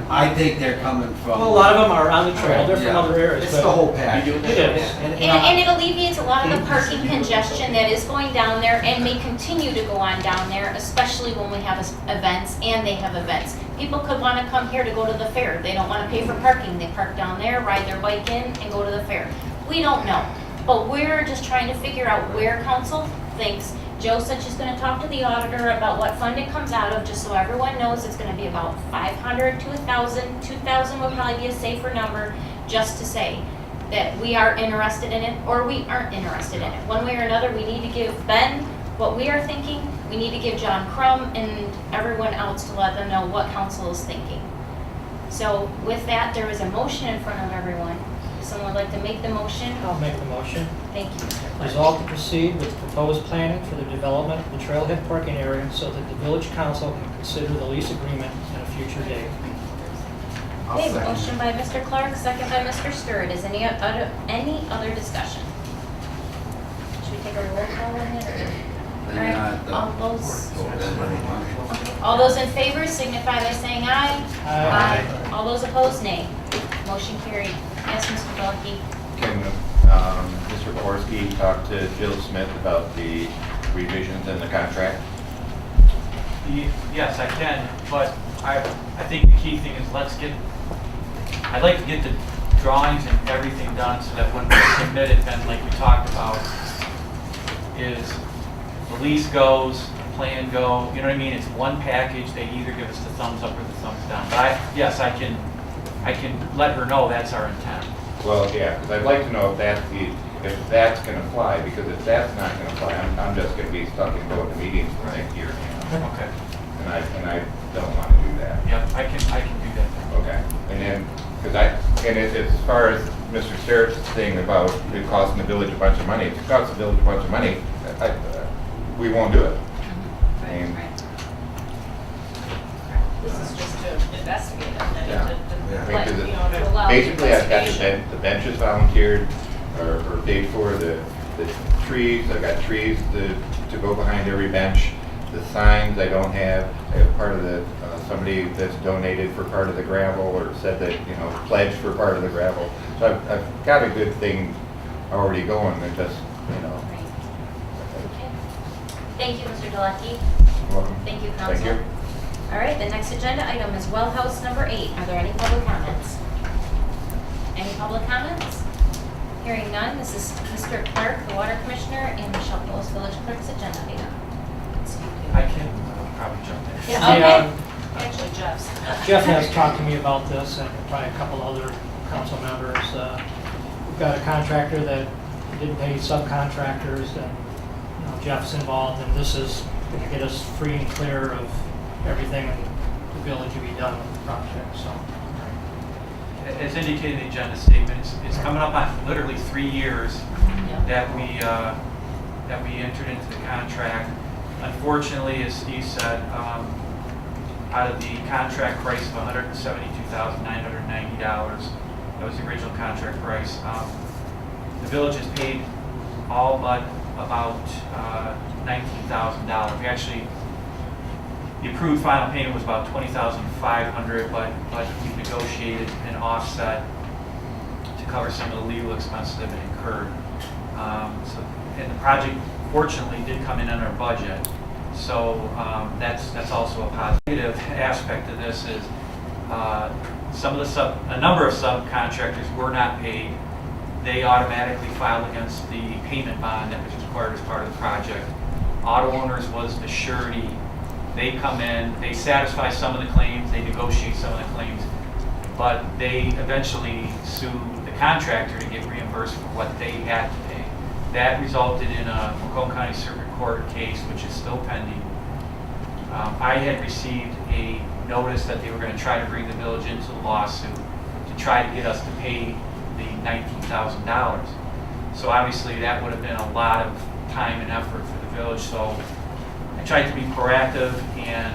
I think they're coming from. Well, a lot of them are on the trail, they're from Yeah. other areas, It's but. the whole package. It is. And it alleviates a lot of the parking congestion that is going down there and may continue to go on down there, especially when we have events and they have events. People could want to come here to go to the fair. They don't want to pay for parking. They park down there, ride their bike in, and go to the fair. We don't know. But we're just trying to figure out where council thinks. Joe said she's gonna talk to the auditor about what fund it comes out of, just so everyone knows it's gonna be about 500 to 1,000. 2,000 would probably be a safer number, just to say that we are interested in it or we aren't interested in it. One way or another, we need to give Ben what we are thinking. We need to give John Crum and everyone else to let them know what council is thinking. So with that, there is a motion in front of everyone. If someone would like to make the motion, I'll make the motion. thank you, Mr. Clark. Resolve to proceed with proposed planning for the development of the trailhead parking area so that the village council can consider the lease agreement at a future date. Okay, motion by Mr. Clark, second by Mr. Stewart. Is any other discussion? Should we take a roll call on it? All right, all those in favor signify by saying aye. Aye. All those opposed, nay. Motion carried. Yes, Mr. Bullocky. Can Mr. Porsky talk to Jill Smith about the revisions in the contract? Yes, I can, but I think the key thing is I'd like to get the drawings and everything done so that when we submit it, then like we talked about, is the lease goes, the plan go, you know what I mean? It's one package, they either give us the thumbs up or the thumbs down. But I can let her know that's our intent. Well, yeah, because I'd like to know if that's going to fly, because if that's not going to fly, I'm just going to be stuck in going to meetings for next year. Okay. And I don't want to do that. Yep, I can do that. Okay. And then, as far as Mr. Sterrett's thing about it costing the village a bunch of money, if it costs the village a bunch of money, we won't do it. I mean, This is just to investigate it, and Yeah. to Yeah. let, Because you know, to allow basically, I've got investigation. the benches volunteered or paid for, the trees, I've got trees to go behind every bench. The signs I don't have. I have part of the, somebody that's donated for part of the gravel or said that, pledged for part of the gravel. So I've got a good thing already going. It just, Right. Okay. Thank you, Mr. Delecky. welcome. Thank you, council. Thank you. All right, the next agenda item is well house number 8. Are there any public comments? Any public comments? Hearing none, this is Mr. Clark, the water commissioner, and Michelle Pillis, village clerk's agenda item. I can probably jump in. Yeah, The, okay. Actually, Jeff's. Jeff has talked to me about this and probably a couple other council members. We've got a contractor that didn't pay subcontractors and Jeff's involved, and this is going to get us free and clear of everything in the village to be done with the project, so. As indicated in the agenda statement, it's coming up on literally 3 years that we entered into the contract. Unfortunately, as Steve said, out of the contract price of $172,990, that was the original contract price, the village has paid all but about $19,000. We actually, the approved final payment was about $20,500, but we negotiated an offset to cover some of the legal expenses that have been incurred. And the project fortunately did come in under budget, so that's also a positive aspect of this. Is a number of subcontractors were not paid. They automatically filed against the payment bond that was required as part of the project. Auto Owners was the surety. They come in, they satisfy some of the claims, they negotiate some of the claims, but they eventually sued the contractor to get reimbursed for what they had to pay. That resulted in a Macomb County Circuit Court case, which is still pending. I had received a notice that they were going to try to bring the village into the lawsuit to try to get us to pay the $19,000. So obviously that would have been a lot of time and effort for the village. So I tried to be proactive and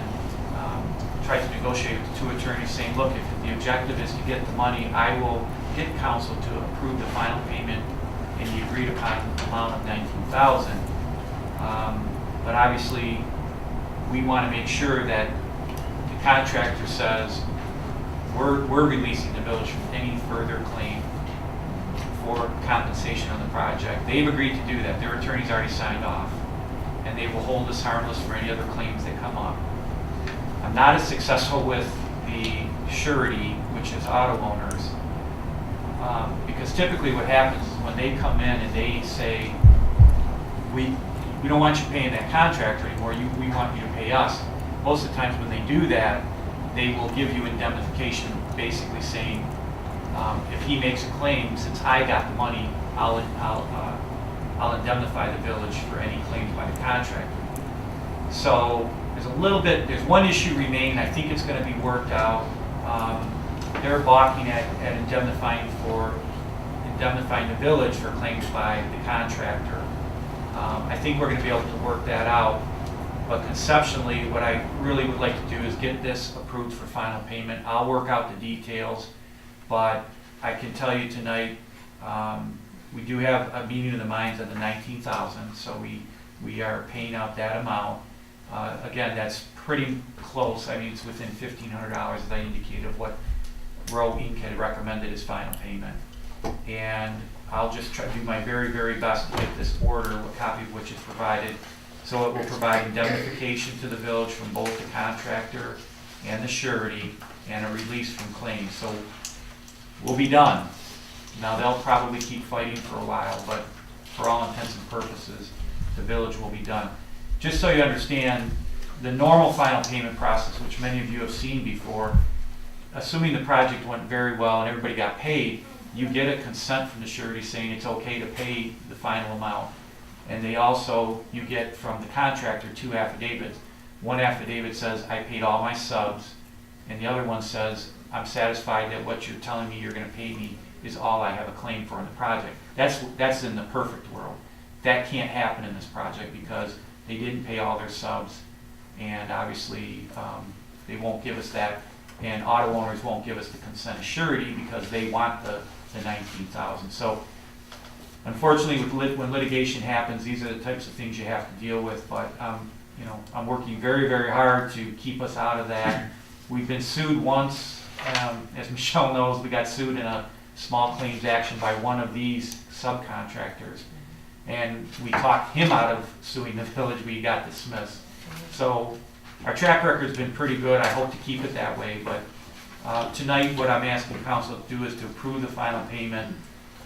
tried to negotiate with the 2 attorneys saying, look, if the objective is to get the money, I will get council to approve the final payment in the agreed upon amount of $19,000. But obviously, we want to make sure that the contractor says we're releasing the village from any further claim for compensation on the project. They've agreed to do that. Their attorney's already signed off, and they will hold us harmless for any other claims that come up. I'm not as successful with the surety, which is Auto Owners. Because typically what happens is when they come in and they say, we don't want you paying that contractor anymore, we want you to pay us. Most of the times when they do that, they will give you indemnification, basically saying, if he makes a claim, since I got the money, I'll indemnify the village for any claims by the contractor. So there's one issue remaining. I think it's going to be worked out. They're balking at indemnifying the village for claims by the contractor. I think we're going to be able to work that out. But conceptually, what I really would like to do is get this approved for final payment. I'll work out the details, but I can tell you tonight, we do have a meeting of the minds of the 19,000, so we are paying out that amount. Again, that's pretty close. I mean, it's within $1,500, as I indicated, of what Rowe Inc. had recommended as final payment. And I'll just try to do my very, very best to get this order, a copy of which is provided, so it will provide indemnification to the village from both the contractor and the surety, and a release from claims. So we'll be done. Now, they'll probably keep fighting for a while, but for all intents and purposes, the village will be done. Just so you understand, the normal final payment process, which many of you have seen before, assuming the project went very well and everybody got paid, you get a consent from the surety saying it's okay to pay the final amount. And you get from the contractor 2 affidavits. One affidavit says, I paid all my subs, and the other one says, I'm satisfied that what you're telling me you're going to pay me is all I have a claim for in the project. That's in the perfect world. That can't happen in this project because they didn't pay all their subs, and obviously they won't give us that, and auto owners won't give us the consent of surety because they want the 19,000. So unfortunately, when litigation happens, these are the types of things you have to deal with, but I'm working very, very hard to keep us out of that. We've been sued once, as Michelle knows, we got sued in a small claims action by one of these subcontractors, and we talked him out of suing the village. We got dismissed. So our track record's been pretty good. I hope to keep it that way, but tonight what I'm asking council to do is to approve the final payment,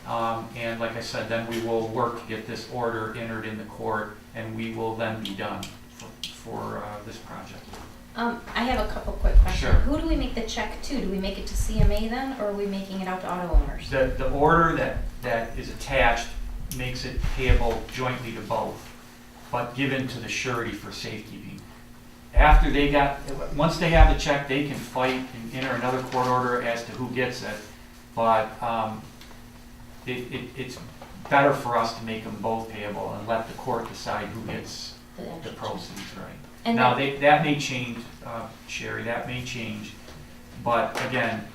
and like I said, then we will work to get this order entered in the court, and we will then be done for this project. I have a couple quick questions. Sure. Who do we make the check to? Do we make it to CMA then, or are we making it out to auto owners? The order that is attached makes it payable jointly to both, but given to the surety for safekeeping. Once they have the check, they can fight and enter another court order as to who gets it, but it's better for us to make them both payable and let the court decide who gets the proceeds, right? And now, that may change, Sherry, that may change, but again,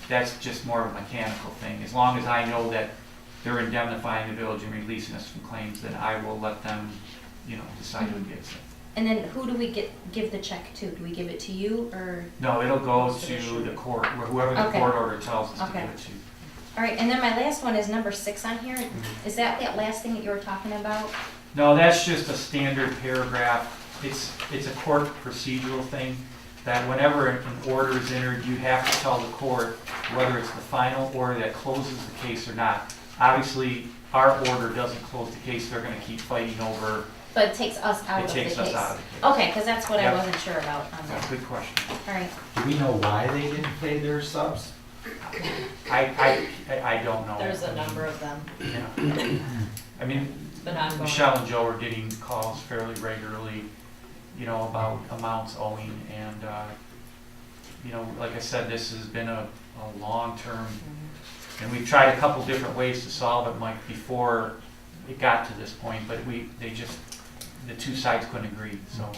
that's just more of a mechanical thing. As long as I know that they're indemnifying the village and releasing us from claims, then I will let them, decide who gets it. And then who do we give the check to? Do we give it to you, or? No, it'll go to the court, or whoever the Okay. court order tells us to Okay. give it to. All right, and then my last one is number 6 on here. Is that last thing that you were talking about? No, that's just a standard paragraph. It's a court procedural thing, that whenever an order is entered, you have to tell the court whether it's the final order that closes the case or not. Obviously, our order doesn't close the case. They're going to keep fighting over. But it takes us out of the case. It takes us out of the case. Okay, because that's what Yep. I wasn't sure about on That's that. a good question. All right. Do we know why they didn't pay their subs? I don't know. There's a number of them. Yeah. I mean, It's been ongoing. Michelle and Joe are getting calls fairly regularly, about amounts owing, and, like I said, this has been a long-term, and we've tried a couple different ways to solve it, Mike, before it got to this point, but the two sides couldn't agree, so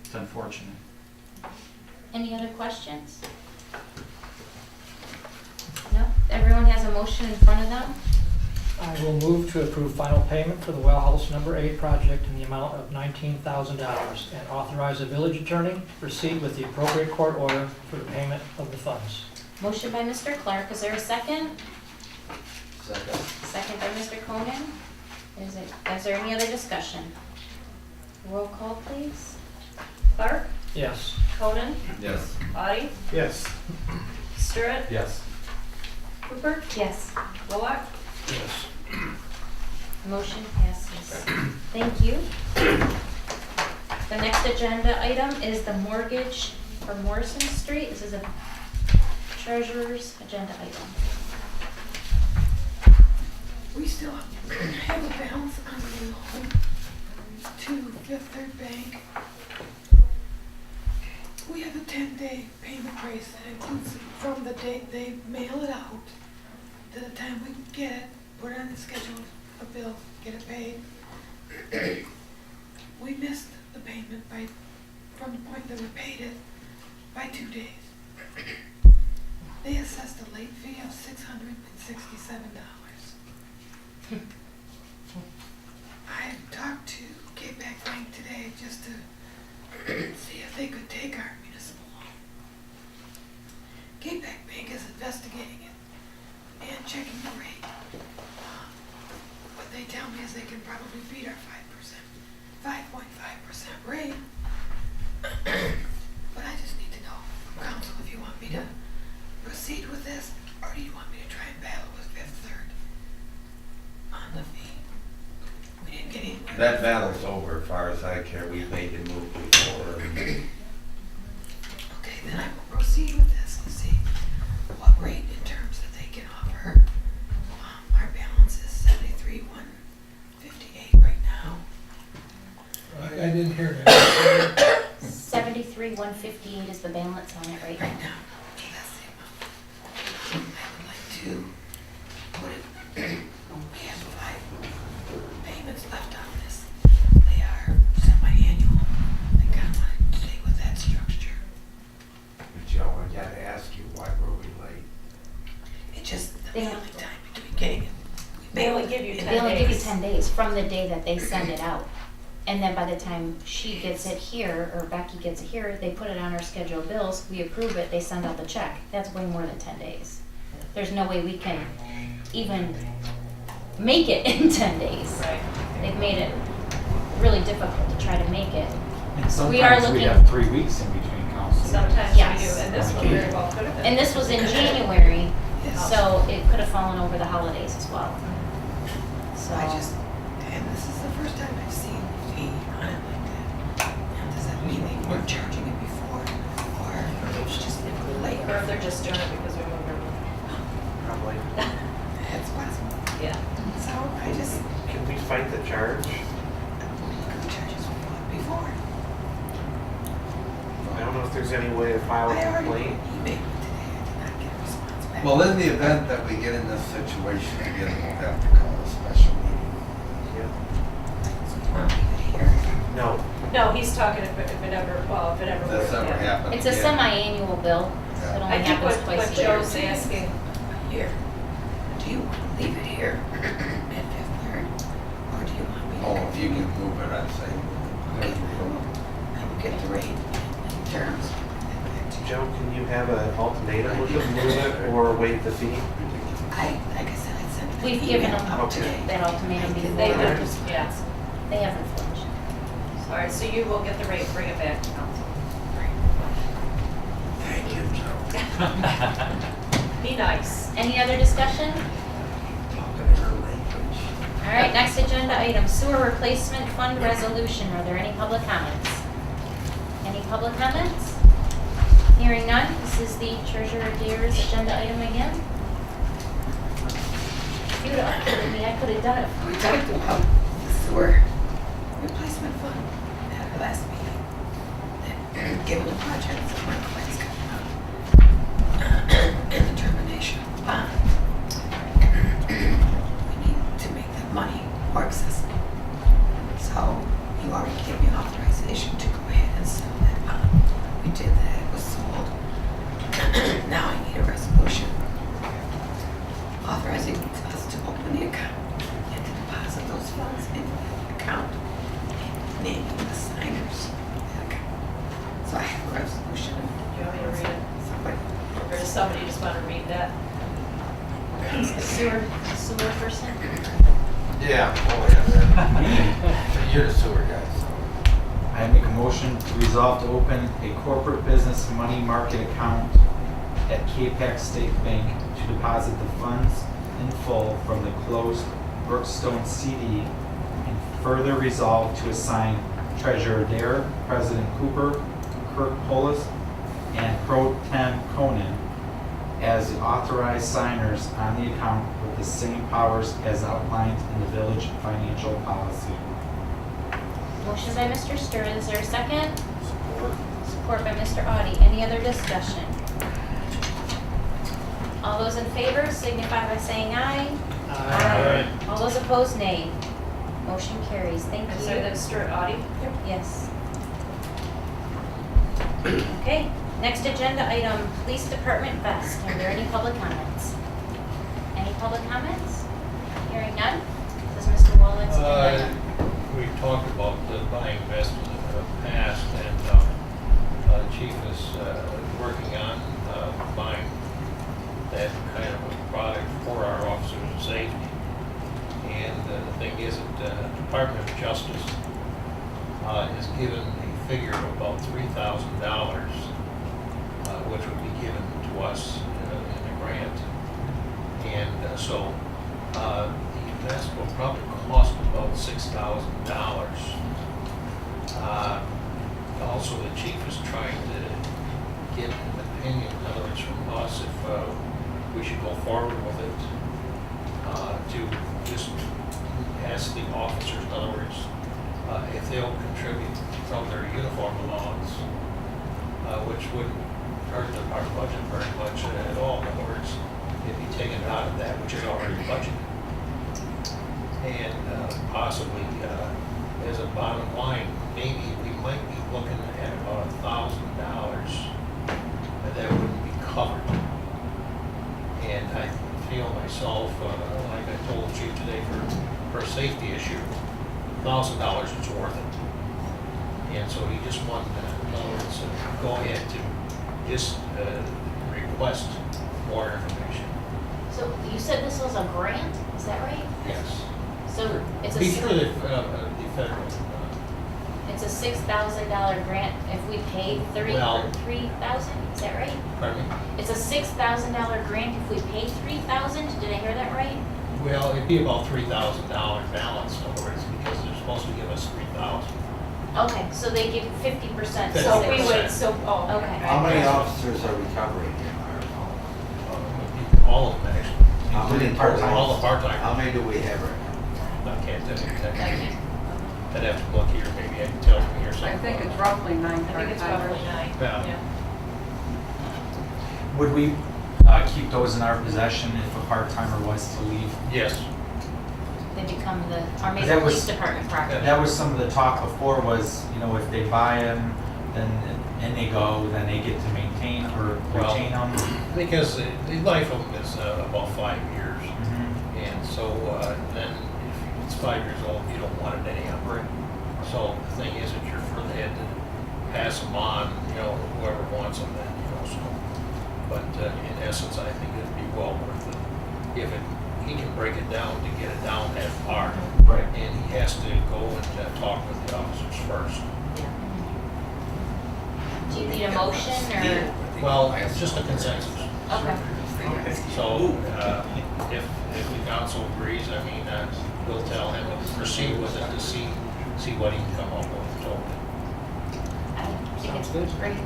it's unfortunate. Any other questions? No? Everyone has a motion in front of them? I will move to approve final payment for the well house number 8 project in the amount of $19,000 and authorize the village attorney to proceed with the appropriate court order for the payment of the funds. Motion by Mr. Clark. Is there a second? Second. Second by Mr. Conan. Is there any other discussion? Roll call, please. Clark, Yes. Conan, Yes. Audie, Yes. Stewart, Yes. Hooper? Yes. Bullock? Yes. Motion passes. Thank you. The next agenda item is the mortgage for Morrison Street. This is a treasurer's agenda item. We still have a balance on the loan to Fifth Third Bank. We have a 10-day payment grace that includes from the date they mail it out to the time we get it, put it on the schedule, a bill, get it paid. We missed the payment from the point that we paid it by 2 days. They assessed a late fee of $667. I talked to Capeback Bank today just to see if they could take our municipal loan. Capeback Bank is investigating it and checking the rate. What they tell me is they can probably beat our 5.5% rate. But I just need to know from council if you want me to proceed with this, or do you want me to try and battle with Fifth Third on the fee? We didn't get anywhere. That battle's over as far as I care. We made the move before. Okay, then I will proceed with this and see what rate in terms that they can offer. Our balance is 73,158 right now. I didn't hear that. 73,158 is the balance on it right Right now. now, that's the amount. I would like to put it, we have 5 payments left on this. They are semi-annual. I kind of want to stay with that structure. But Joe, I gotta ask you, why were we late? It's just the They- mailing time between getting it. They only give you 10 days. They only give you 10 days from the day that they send it out. And then by the time she gets it here, or Becky gets it here, they put it on our scheduled bills, we approve it, they send out the check. That's way more than 10 days. There's no way we can even make it in 10 days. Right. They've made it really difficult to try to make it. And We are sometimes we looking- have 3 weeks in between council. Sometimes we Yes. do, and this one very well could have been. And this was in January, Yes. so it could have fallen over the holidays as well. So, I just, and this is the first time I've seen a fee on it like that. And does that mean they weren't charging it before, or it was just late? Or if they're just doing it because we moved everything. Probably. It's possible. Yeah. So I just, Can we fight the charge? the charges we fought before. I don't know if there's any way to file I a already complaint. emailed today, I did not get a response back. Well, in the event that we get in this situation again, we'll have to call a special meeting. Yeah. So you want me to hear? No, No, he's talking if it ever, well, if it ever. If this ever yeah. happens it's a again. semi-annual bill. Yeah. It I only think happens what twice a year. Joe's asking, Here, do you want to leave it here at Fifth Third, or do you want me to? Oh, if you can move it, I'd say. Okay, I will get the rate in terms. Joe, can you have an ultimatum with them, move it or waive the fee? Like I said, I sent an We've given email them out Okay. today. that ultimatum before. they would just, yeah. They haven't flinched. All right, so you will get the rate, bring it back to council. Thank you, Joe. Be nice. Any other discussion? Talking her language. All right, next agenda item, sewer replacement fund resolution. Are there any public comments? Any public comments? Hearing none, this is the treasurer Dare's agenda item again. If you'd have updated me, I could have done it. We talked about the sewer replacement fund at our last meeting. That given the project that we're claims coming up and the termination of the bond, we need to make that money more accessible. So you already gave me authorization to go ahead and sell that bond. We did that, it was sold. Now I need a resolution authorizing us to open the account and to deposit those funds into the account and naming the signers of the account. So I have a resolution. Do you want me to read it? Somebody, Or does somebody just want to read that? Sewer person? Yeah, oh yeah. You're the sewer guy, so. I make a motion to resolve to open a corporate business money market account at Capex State Bank to deposit the funds in full from the closed Brookstone CD, and further resolve to assign Treasurer Dare, President Cooper, Kirk Polis, and Pro Tem Conan as the authorized signers on the account with the same powers as outlined in the village financial policy. Motion by Mr. Stern, is there a second? Support. Support by Mr. Audi. Any other discussion? All those in favor signify by saying aye. Aye. All those opposed, nay. Motion carries. Thank you. And so that's Stuart Audi. Yes. Okay, next agenda item, Police Department vest. Are there any public comments? Any public comments? Hearing none? This is Mr. Wallen's agenda item. We talked about buying vests in the past, and the chief is working on buying that kind of a product for our officers of safety. And the thing is that the Department of Justice has given a figure of about $3,000, which would be given to us in the grant. And so the vest will probably cost about $6,000. Also, the chief is trying to get an opinion, in other words, from us, if we should go forward with it, to just ask the officers, in other words, if they'll contribute from their uniform allowance, which wouldn't hurt our budget very much at all. In other words, it'd be taken out of that, which is already budgeted. And possibly, as a bottom line, maybe we might be looking at about $1,000 that wouldn't be covered. And I feel myself, like I told the chief today, for a safety issue, $1,000 is worth it. And so he just wanted, in other words, go ahead to just request more information. So you said this was a grant, is that right? Yes. So it's Be sure a, that the federal, it's a $6,000 grant if we paid Well- $3,000, is that right? pardon me? It's a $6,000 grant if we pay $3,000, did I hear that right? Well, it'd be about $3,000 balance, in other words, because they're supposed to give us $3,000. Okay, so they give 50%. So we 50%. would, so, oh. Okay. How many officers are we covering here? All of them, actually. How many part-timers? All the part-timers. How many do we have right now? I can't tell you exactly. I'd have to look here, maybe I can tell from here I something. think it's roughly 9 I think it's part-timers. probably 9. Yeah. Would we keep those in our possession if a part-timer was to leave? Yes. They become the Armada That was- Police Department property. That was some of the talk before was, you know, if they buy them, then, and they go, then they get to maintain or Well- retain them. Because the life of them is about 5 years. Mhm. And so then if it's 5 years old, you don't want it to hamper it. So the thing is that you're further ahead to pass them on, you know, whoever wants them then, you know, so. But in essence, I think it'd be well worth it. If he can break it down to get it down that far. Right. And he has to go and talk with the officers first. Do you need a motion or? Well, it's just a consensus. Okay. So, if the council agrees, I mean, we'll tell him to proceed with it to see what he can come up with, so. I think it's great.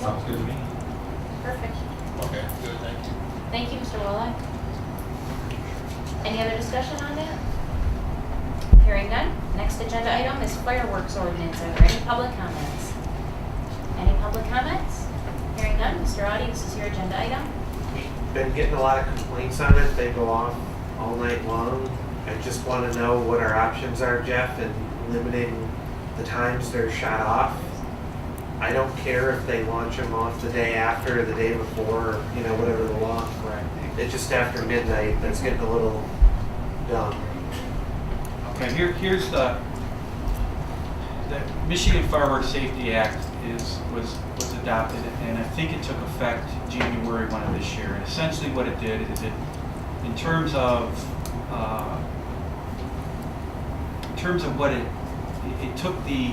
Sounds good to me. Perfect. Okay, good, thank you. Thank you, Mr. Wallach. Any other discussion on that? Hearing none. Next agenda item is fireworks ordinance. Are there any public comments? Any public comments? Hearing none. Mr. Audi, this is your agenda item. We've been getting a lot of complaints on it. They go off all night long. I just want to know what our options are, Jeff, in limiting the times they're shot off. I don't care if they launch them off the day after or the day before, or, you know, whatever the law. It's just after midnight. That's getting a little dumb. Okay, here's the Michigan Fireworks Safety Act was adopted, and I think it took effect January 1 of this year. And essentially what it did is in terms of what it took the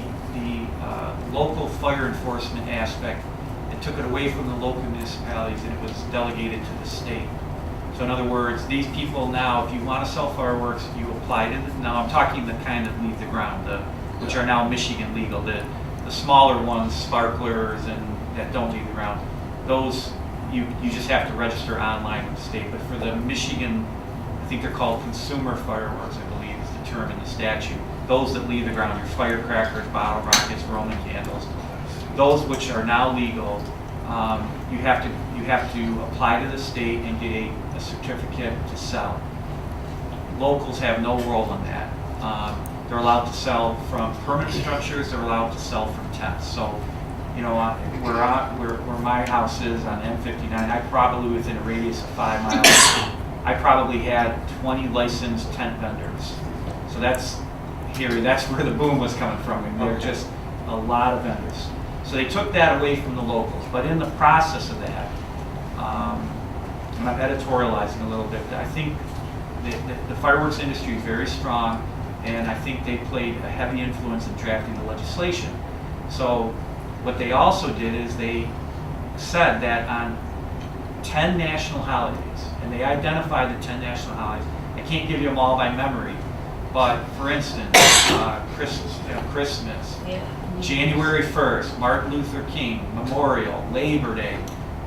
local fire enforcement aspect and took it away from the local municipalities, and it was delegated to the state. So in other words, these people now, if you want to sell fireworks, you apply to, now I'm talking the kind that leave the ground, which are now Michigan legal, the smaller ones, sparklers and that don't leave the ground. Those, you just have to register online with the state. But for the Michigan, I think they're called consumer fireworks, I believe is the term in the statute. Those that leave the ground, your firecrackers, bottle rockets, Roman candles, those which are now legal, you have to apply to the state and get a certificate to sell. Locals have no role in that. They're allowed to sell from permanent structures. They're allowed to sell from tents. So, you know, where my house is on M59, I probably within a radius of 5 miles, I probably had 20 licensed tent vendors. So that's where the boom was coming from. And there were just a lot of vendors. So they took that away from the locals. But in the process of that, and I'm editorializing a little bit, I think the fireworks industry is very strong, and I think they played a heavy influence in drafting the legislation. So what they also did is they said that on 10 national holidays, and they identified the 10 national holidays. I can't give you them all by memory, but for instance, Christmas, January 1st, Martin Luther King, Memorial, Labor Day,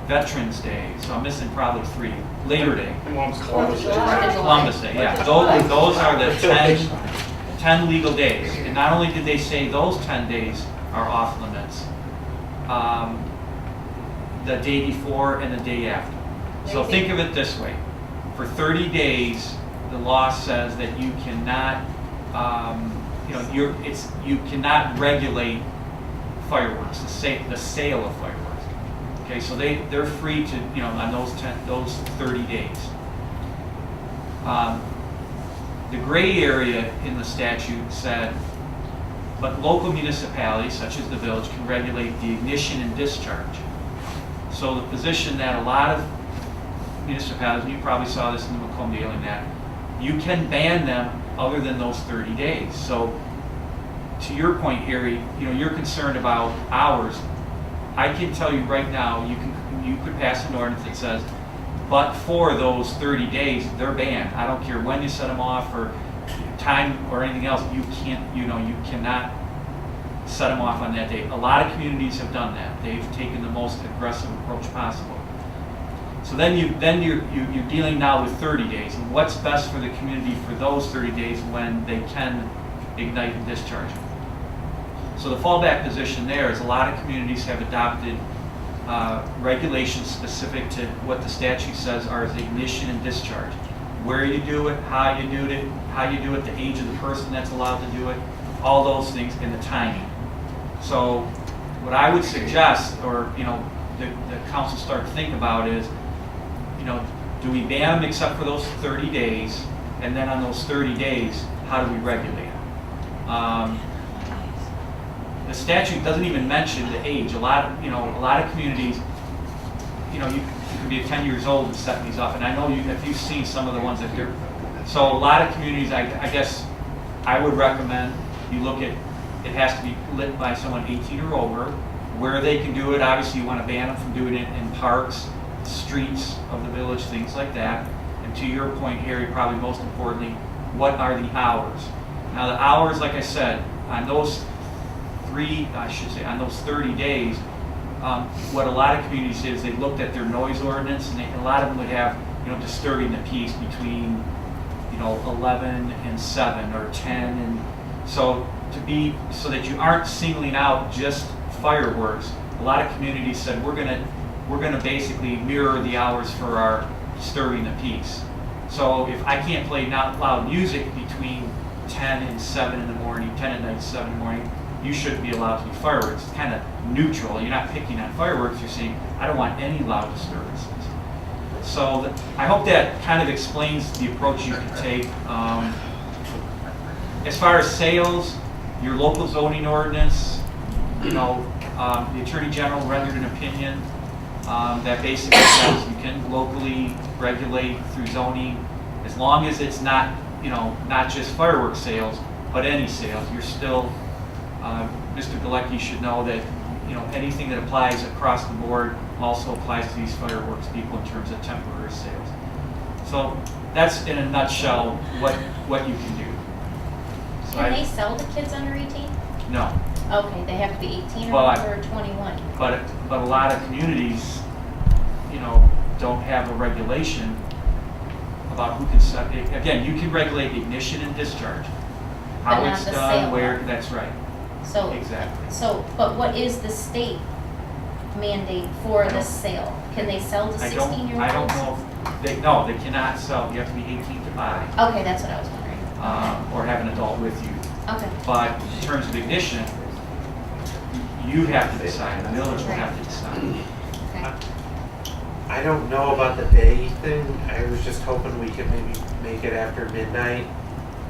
Veterans Day, so I'm missing probably 3. Labor Day. Columbus Day, yeah. Those are the 10 legal days. And not only did they say those 10 days are off limits, the day before and the day after. So think of it this way. For 30 days, the law says that you cannot, you cannot regulate fireworks, the sale of fireworks. Okay, so they're free to, on those 30 days. The gray area in the statute said, but local municipalities, such as the village, can regulate the ignition and discharge. So the position that a lot of municipalities, and you probably saw this in the Macomb Daily, that you can ban them other than those 30 days. So to your point, Harry, you're concerned about hours. I can tell you right now, you could pass an ordinance that says, but for those 30 days, they're banned. I don't care when you set them off or time or anything else. You can't, you cannot set them off on that day. A lot of communities have done that. They've taken the most aggressive approach possible. So then you're dealing now with 30 days, and what's best for the community for those 30 days when they can ignite and discharge them. So the fallback position there is a lot of communities have adopted regulations specific to what the statute says are as ignition and discharge. Where you do it, how you do it, the age of the person that's allowed to do it, all those things, and the timing. So what I would suggest, or the council start to think about is, do we ban them except for those 30 days, and then on those 30 days, how do we regulate them? The statute doesn't even mention the age. A lot of communities, you can be 10 years old and setting these off. And I know if you've seen some of the ones that they're, so a lot of communities, I guess I would recommend you look at, it has to be lit by someone 18 or over. Where they can do it, obviously you want to ban them from doing it in parks, streets of the village, things like that. And to your point, Harry, probably most importantly, what are the hours? Now the hours, like I said, on those 30 days, what a lot of communities did is they looked at their noise ordinance, and a lot of them would have, disturbing the peace between, 11 and 7 or 10, and so that you aren't singling out just fireworks. A lot of communities said we're gonna basically mirror the hours for our disturbing the peace. So if I can't play not loud music between 10 and 7 in the morning, 10 at night, 7 in the morning, you shouldn't be allowed to do fireworks. It's kind of neutral. You're not picking on fireworks. You're saying, I don't want any loud disturbances. So I hope that kind of explains the approach you can take. As far as sales, your local zoning ordinance, the Attorney General rendered an opinion that basically says you can locally regulate through zoning as long as it's not, not just fireworks sales, but any sales. You're still, Mr. Galecki should know that, anything that applies across the board also applies to these fireworks people in terms of temporary sales. So that's in a nutshell what you can do. So Can they sell to kids under 18? No, Okay, they have to be 18 or Well, over 21. but a lot of communities, don't have a regulation about who can sell. Again, you can regulate ignition and discharge. But How not it's the done, sale. where, that's right, So, exactly. but what is the state mandate for I the don't- sale? Can they sell to I 16-year-olds? don't know, no, they cannot sell, you have to be 18 to buy, Okay, that's what I was wondering. or have an adult with you. Okay. But in terms of ignition, you have to decide, the village will have to decide. Okay. I don't know about the day thing. I was just hoping we could maybe make it after midnight.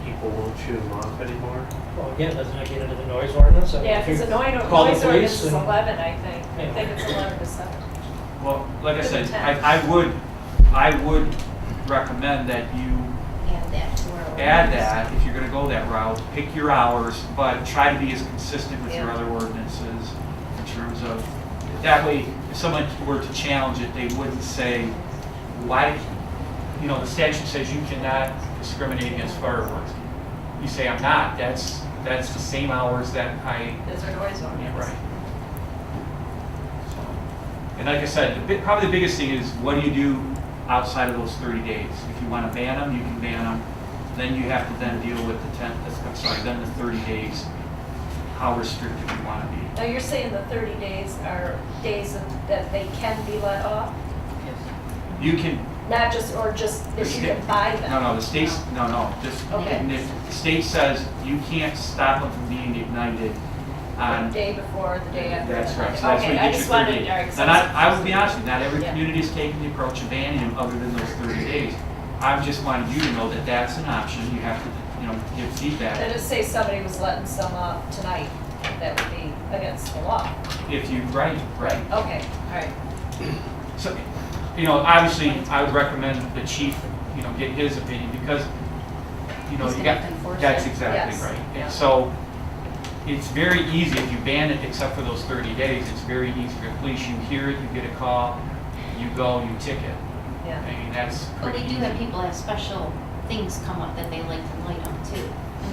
People won't shoot them off anymore. Well, again, doesn't it get into the noise ordinance? I mean, Yeah, if because you the noise call the ordinance police is and- 11, I think. I Yeah. think it's 11 to 7. Well, like I said, Good intent. I would recommend that you Add that to our add ordinance. that, if you're gonna go that route, pick your hours, but try to be as consistent with your Yeah. other ordinances in terms of, that way, if someone were to challenge it, they wouldn't say, why, the statute says you cannot discriminate against fireworks. You say, I'm not, that's the same hours that I, Those are noise yeah, ordinance. right. So, and like I said, probably the biggest thing is, what do you do outside of those 30 days? If you want to ban them, you can ban them. Then you have to then deal with then the 30 days, how restrictive you want to be. Now, you're saying the 30 days are days that they can be let off? You can, Not just, or just that you can buy them? no, the state's, no, just, Okay. the state says you can't stop them from being ignited The on, day before, the day after? that's right. So that's Okay, when I you get just your 30 wanted, days. all right. 'cause And I was- I would be honest with you, not every Yeah. community is taking the approach of banning them other than those 30 days. I just wanted you to know that that's an option. You have to, give feedback. And just say somebody was letting some off tonight, that would be against the law. If you, right. Okay, all right. So, obviously, I would recommend the chief, get his opinion because, He's you gonna got, have to enforce that's it. exactly Yes. right. Yeah. And so, it's very easy if you ban it except for those 30 days, it's very easy for the police. You hear it, you get a call, you go, you ticket. Yeah. I mean, that's But pretty we do easy. have people have special things come up that they like to light up too. And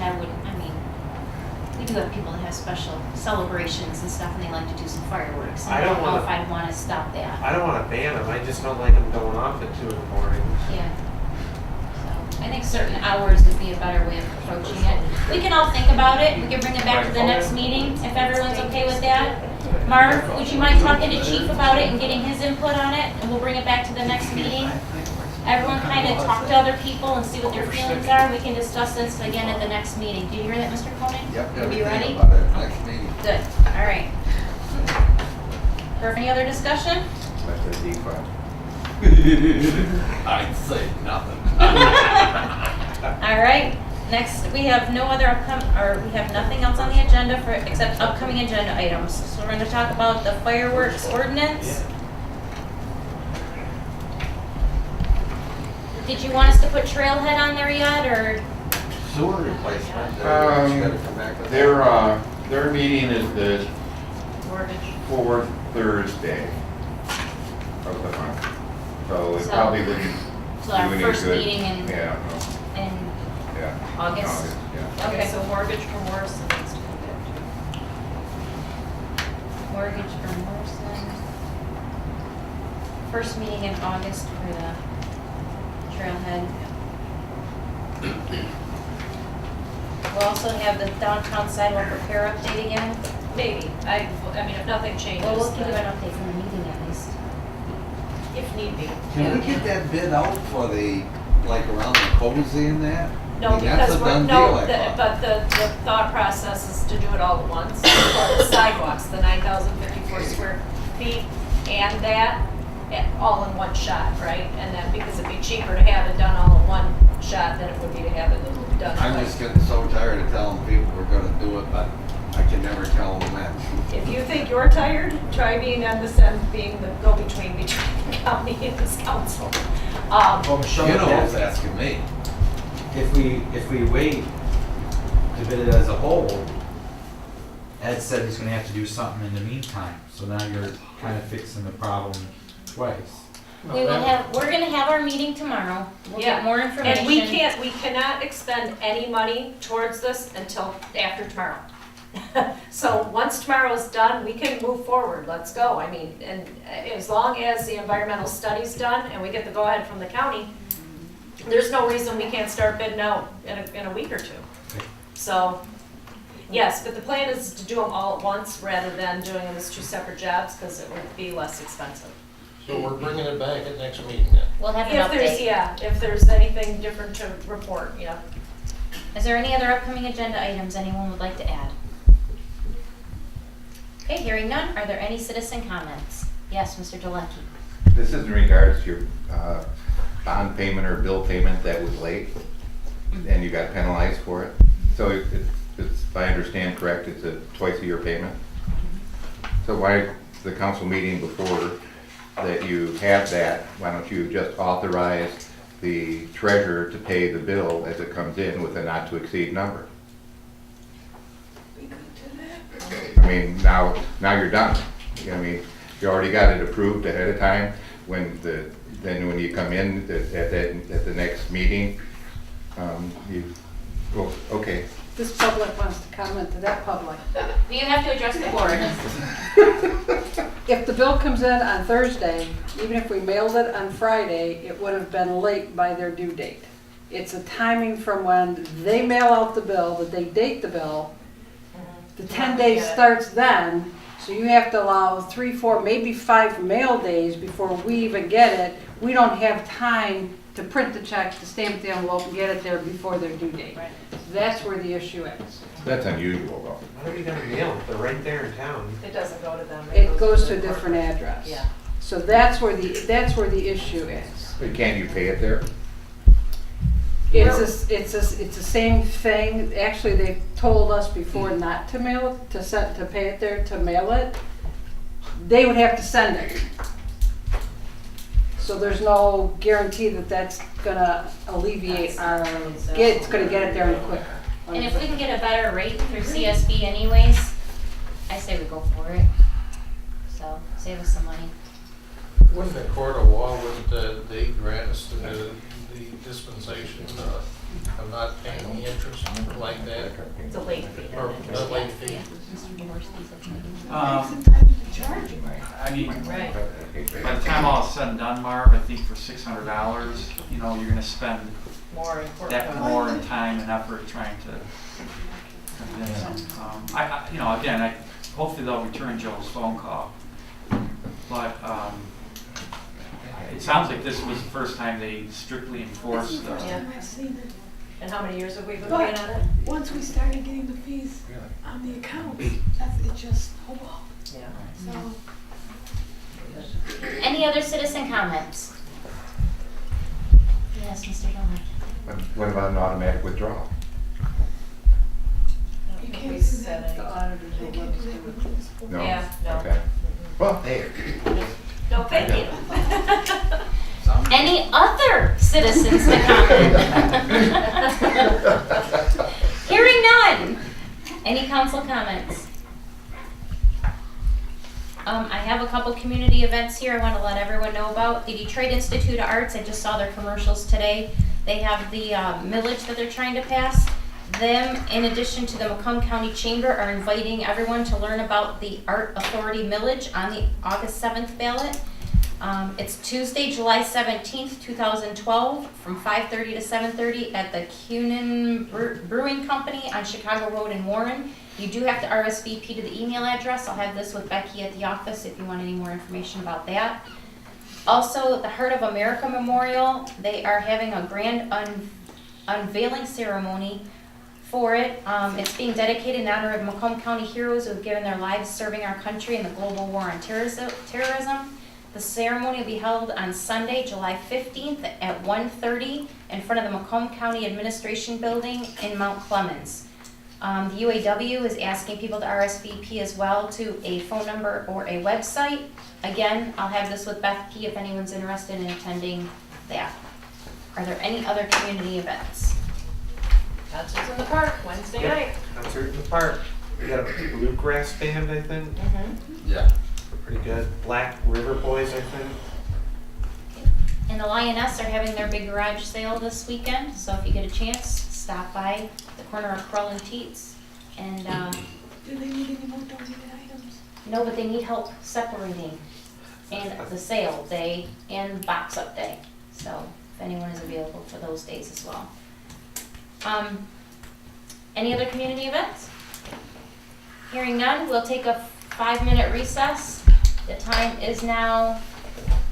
we do have people that have special celebrations and stuff and they like to do some fireworks. And I I don't don't know wanna- if I'd want to stop that. I don't want to ban them. I just don't like them going off at 2 in the morning. Yeah. So I think certain hours would be a better way of approaching it. We can all think about it. We can bring it back to the next meeting if everyone's okay with that. Marv, would you mind talking to Chief about it and getting his input on it? And we'll bring it back to the next meeting. Everyone kind of talk to other people and see what their feelings are. We can discuss this again at the next meeting. Do you hear that, Mr. Koenig? Yep, Are you ready? everything about it, next meeting. Good, all right. For any other discussion? Let the D5. I'd say nothing. All right, next, we have no other we have nothing else on the agenda except upcoming agenda items. So we're gonna talk about the fireworks ordinance. Did you want us to put Trailhead on there yet, or? Sewer replacement, you gotta come back with that. Their meeting is the Mortgage. fourth Thursday of the month. So it So- probably wouldn't So do our any first good. meeting in Yeah, no, yeah. August? Yeah. Okay, Okay. so mortgage for Morrison needs to be good. Mortgage for Morrison. First meeting in August for the Trailhead. We'll also have the downtown sidewalk repair update again. Maybe, I mean, if nothing changes. Well, we'll give you then- an update from the meeting at least. If need be. Can we get that bid out for the, like around the cozy and that? No, I mean, that's because a we're, done no, deal, I the- thought. but the thought process is to do it all at once. For the sidewalks, the 9,054 square feet and that, all in one shot, right? And then, because it'd be cheaper to have it done all in one shot than it would be to have it done. I'm twice. just getting so tired of telling people we're gonna do it, but I can never tell them when. If you think you're tired, try being on this end, being the go-between between the county and this council. Well, Michelle, You know if who's asking me. we wait to bid it as a whole, Ed said he's gonna have to do something in the meantime, so now you're kind of fixing the problem twice. We will have, we're gonna have our meeting tomorrow. We'll Yeah. get more information. And we cannot expend any money towards this until after tomorrow. So once tomorrow is done, we can move forward, let's go. I mean, and as long as the environmental study's done and we get the go-ahead from the county, there's no reason we can't start bidding out in a week or two. So, yes, but the plan is to do them all at once rather than doing them as two separate jobs because it would be less expensive. So we're bringing it back at next meeting then? We'll have an If there's, update. yeah, if there's anything different to report, yeah. Is there any other upcoming agenda items anyone would like to add? Okay, hearing none, are there any citizen comments? Yes, Mr. Delecky. This is in regards to your bond payment or bill payment that was late, and you got penalized for it. So it's, if I understand correct, it's a twice-a-year payment. So why, the council meeting before that you have that, why don't you just authorize the treasurer to pay the bill as it comes in with a not-to-exceed number? We could do that. I mean, now you're done. I mean, you already got it approved ahead of time. Then when you come in at the next meeting, well, okay. This public wants to comment to that public. You have to address the board. If the bill comes in on Thursday, even if we mailed it on Friday, it would have been late by their due date. It's a timing from when they mail out the bill, that they date the bill. The 10 days starts then, so you have to allow 3, 4, maybe 5 mail days before we even get it. We don't have time to print the check, to stamp the envelope, and get it there before their due date. Right. That's where the issue is. That's unusual though. Why are we gonna mail it? They're right there in town. It doesn't go to them. It goes to a the different corporate. address. Yeah. So that's where the issue is. But can't you pay it there? It's the same thing. Actually, they told us before not to mail it, to pay it there, to mail it. They would have to send it. So there's no guarantee that that's gonna alleviate it's gonna get it there any quicker. And if we can get a better rate through CSB anyways, I say we go for it. So, save us some money. Wouldn't the court of law, wouldn't they grant us the dispensation of not paying the interest like that? It's a late fee. Or the late fee? I mean, Right. by the time all is said and done, Marv, I think for $600, you know, you're gonna spend More important. that more in time and effort trying to convince them. You know, again, hopefully they'll return Joe's phone call. But, it sounds like this was the first time they strictly enforced This is the first the, time I've seen it. And how many years have we been But paying on it? once we started getting the fees on the accounts, it just snowballed. Yeah. So Any other citizen comments? Yes, Mr. Delecky. What about an automatic withdrawal? you can't do We said that. it. The auditors They will can't do go that with this board. No? Yeah, no. Okay. Well, hey, No, thank you. Any other citizens to comment? Hearing none. Any council comments? I have a couple community events here I want to let everyone know about. The Detroit Institute of Arts, I just saw their commercials today. They have the millage that they're trying to pass. Them, in addition to the Macomb County Chamber, are inviting everyone to learn about the Art Authority millage on the August 7th ballot. It's Tuesday, July 17th, 2012, from 5:30 to 7:30 at the Cunin Brewing Company on Chicago Road in Warren. You do have to RSVP to the email address. I'll have this with Becky at the office if you want any more information about that. Also, the Heart of America Memorial, they are having a grand unveiling ceremony for it. It's being dedicated in honor of Macomb County heroes who have given their lives serving our country in the global war on terrorism. The ceremony will be held on Sunday, July 15th at 1:30 in front of the Macomb County Administration Building in Mount Clemens. The UAW is asking people to RSVP as well to a phone number or a website. Again, I'll have this with Becky if anyone's interested in attending that. Are there any other community events? Concerts in the park, Wednesday night. Concert in the park. We got a bluegrass band, I think. Mm-hmm. Yeah. Pretty good. Black River Boys, I think. And the Lioness are having their big garage sale this weekend, so if you get a chance, stop by the corner of Krull and Teets. And, Do they need any more donated items? no, but they need help separating and the sale day and box up day. So if anyone is available for those days as well. Any other community events? Hearing none, we'll take a 5-minute recess. The time is now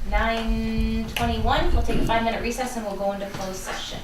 9:21. We'll take a 5-minute recess and we'll go into closed session.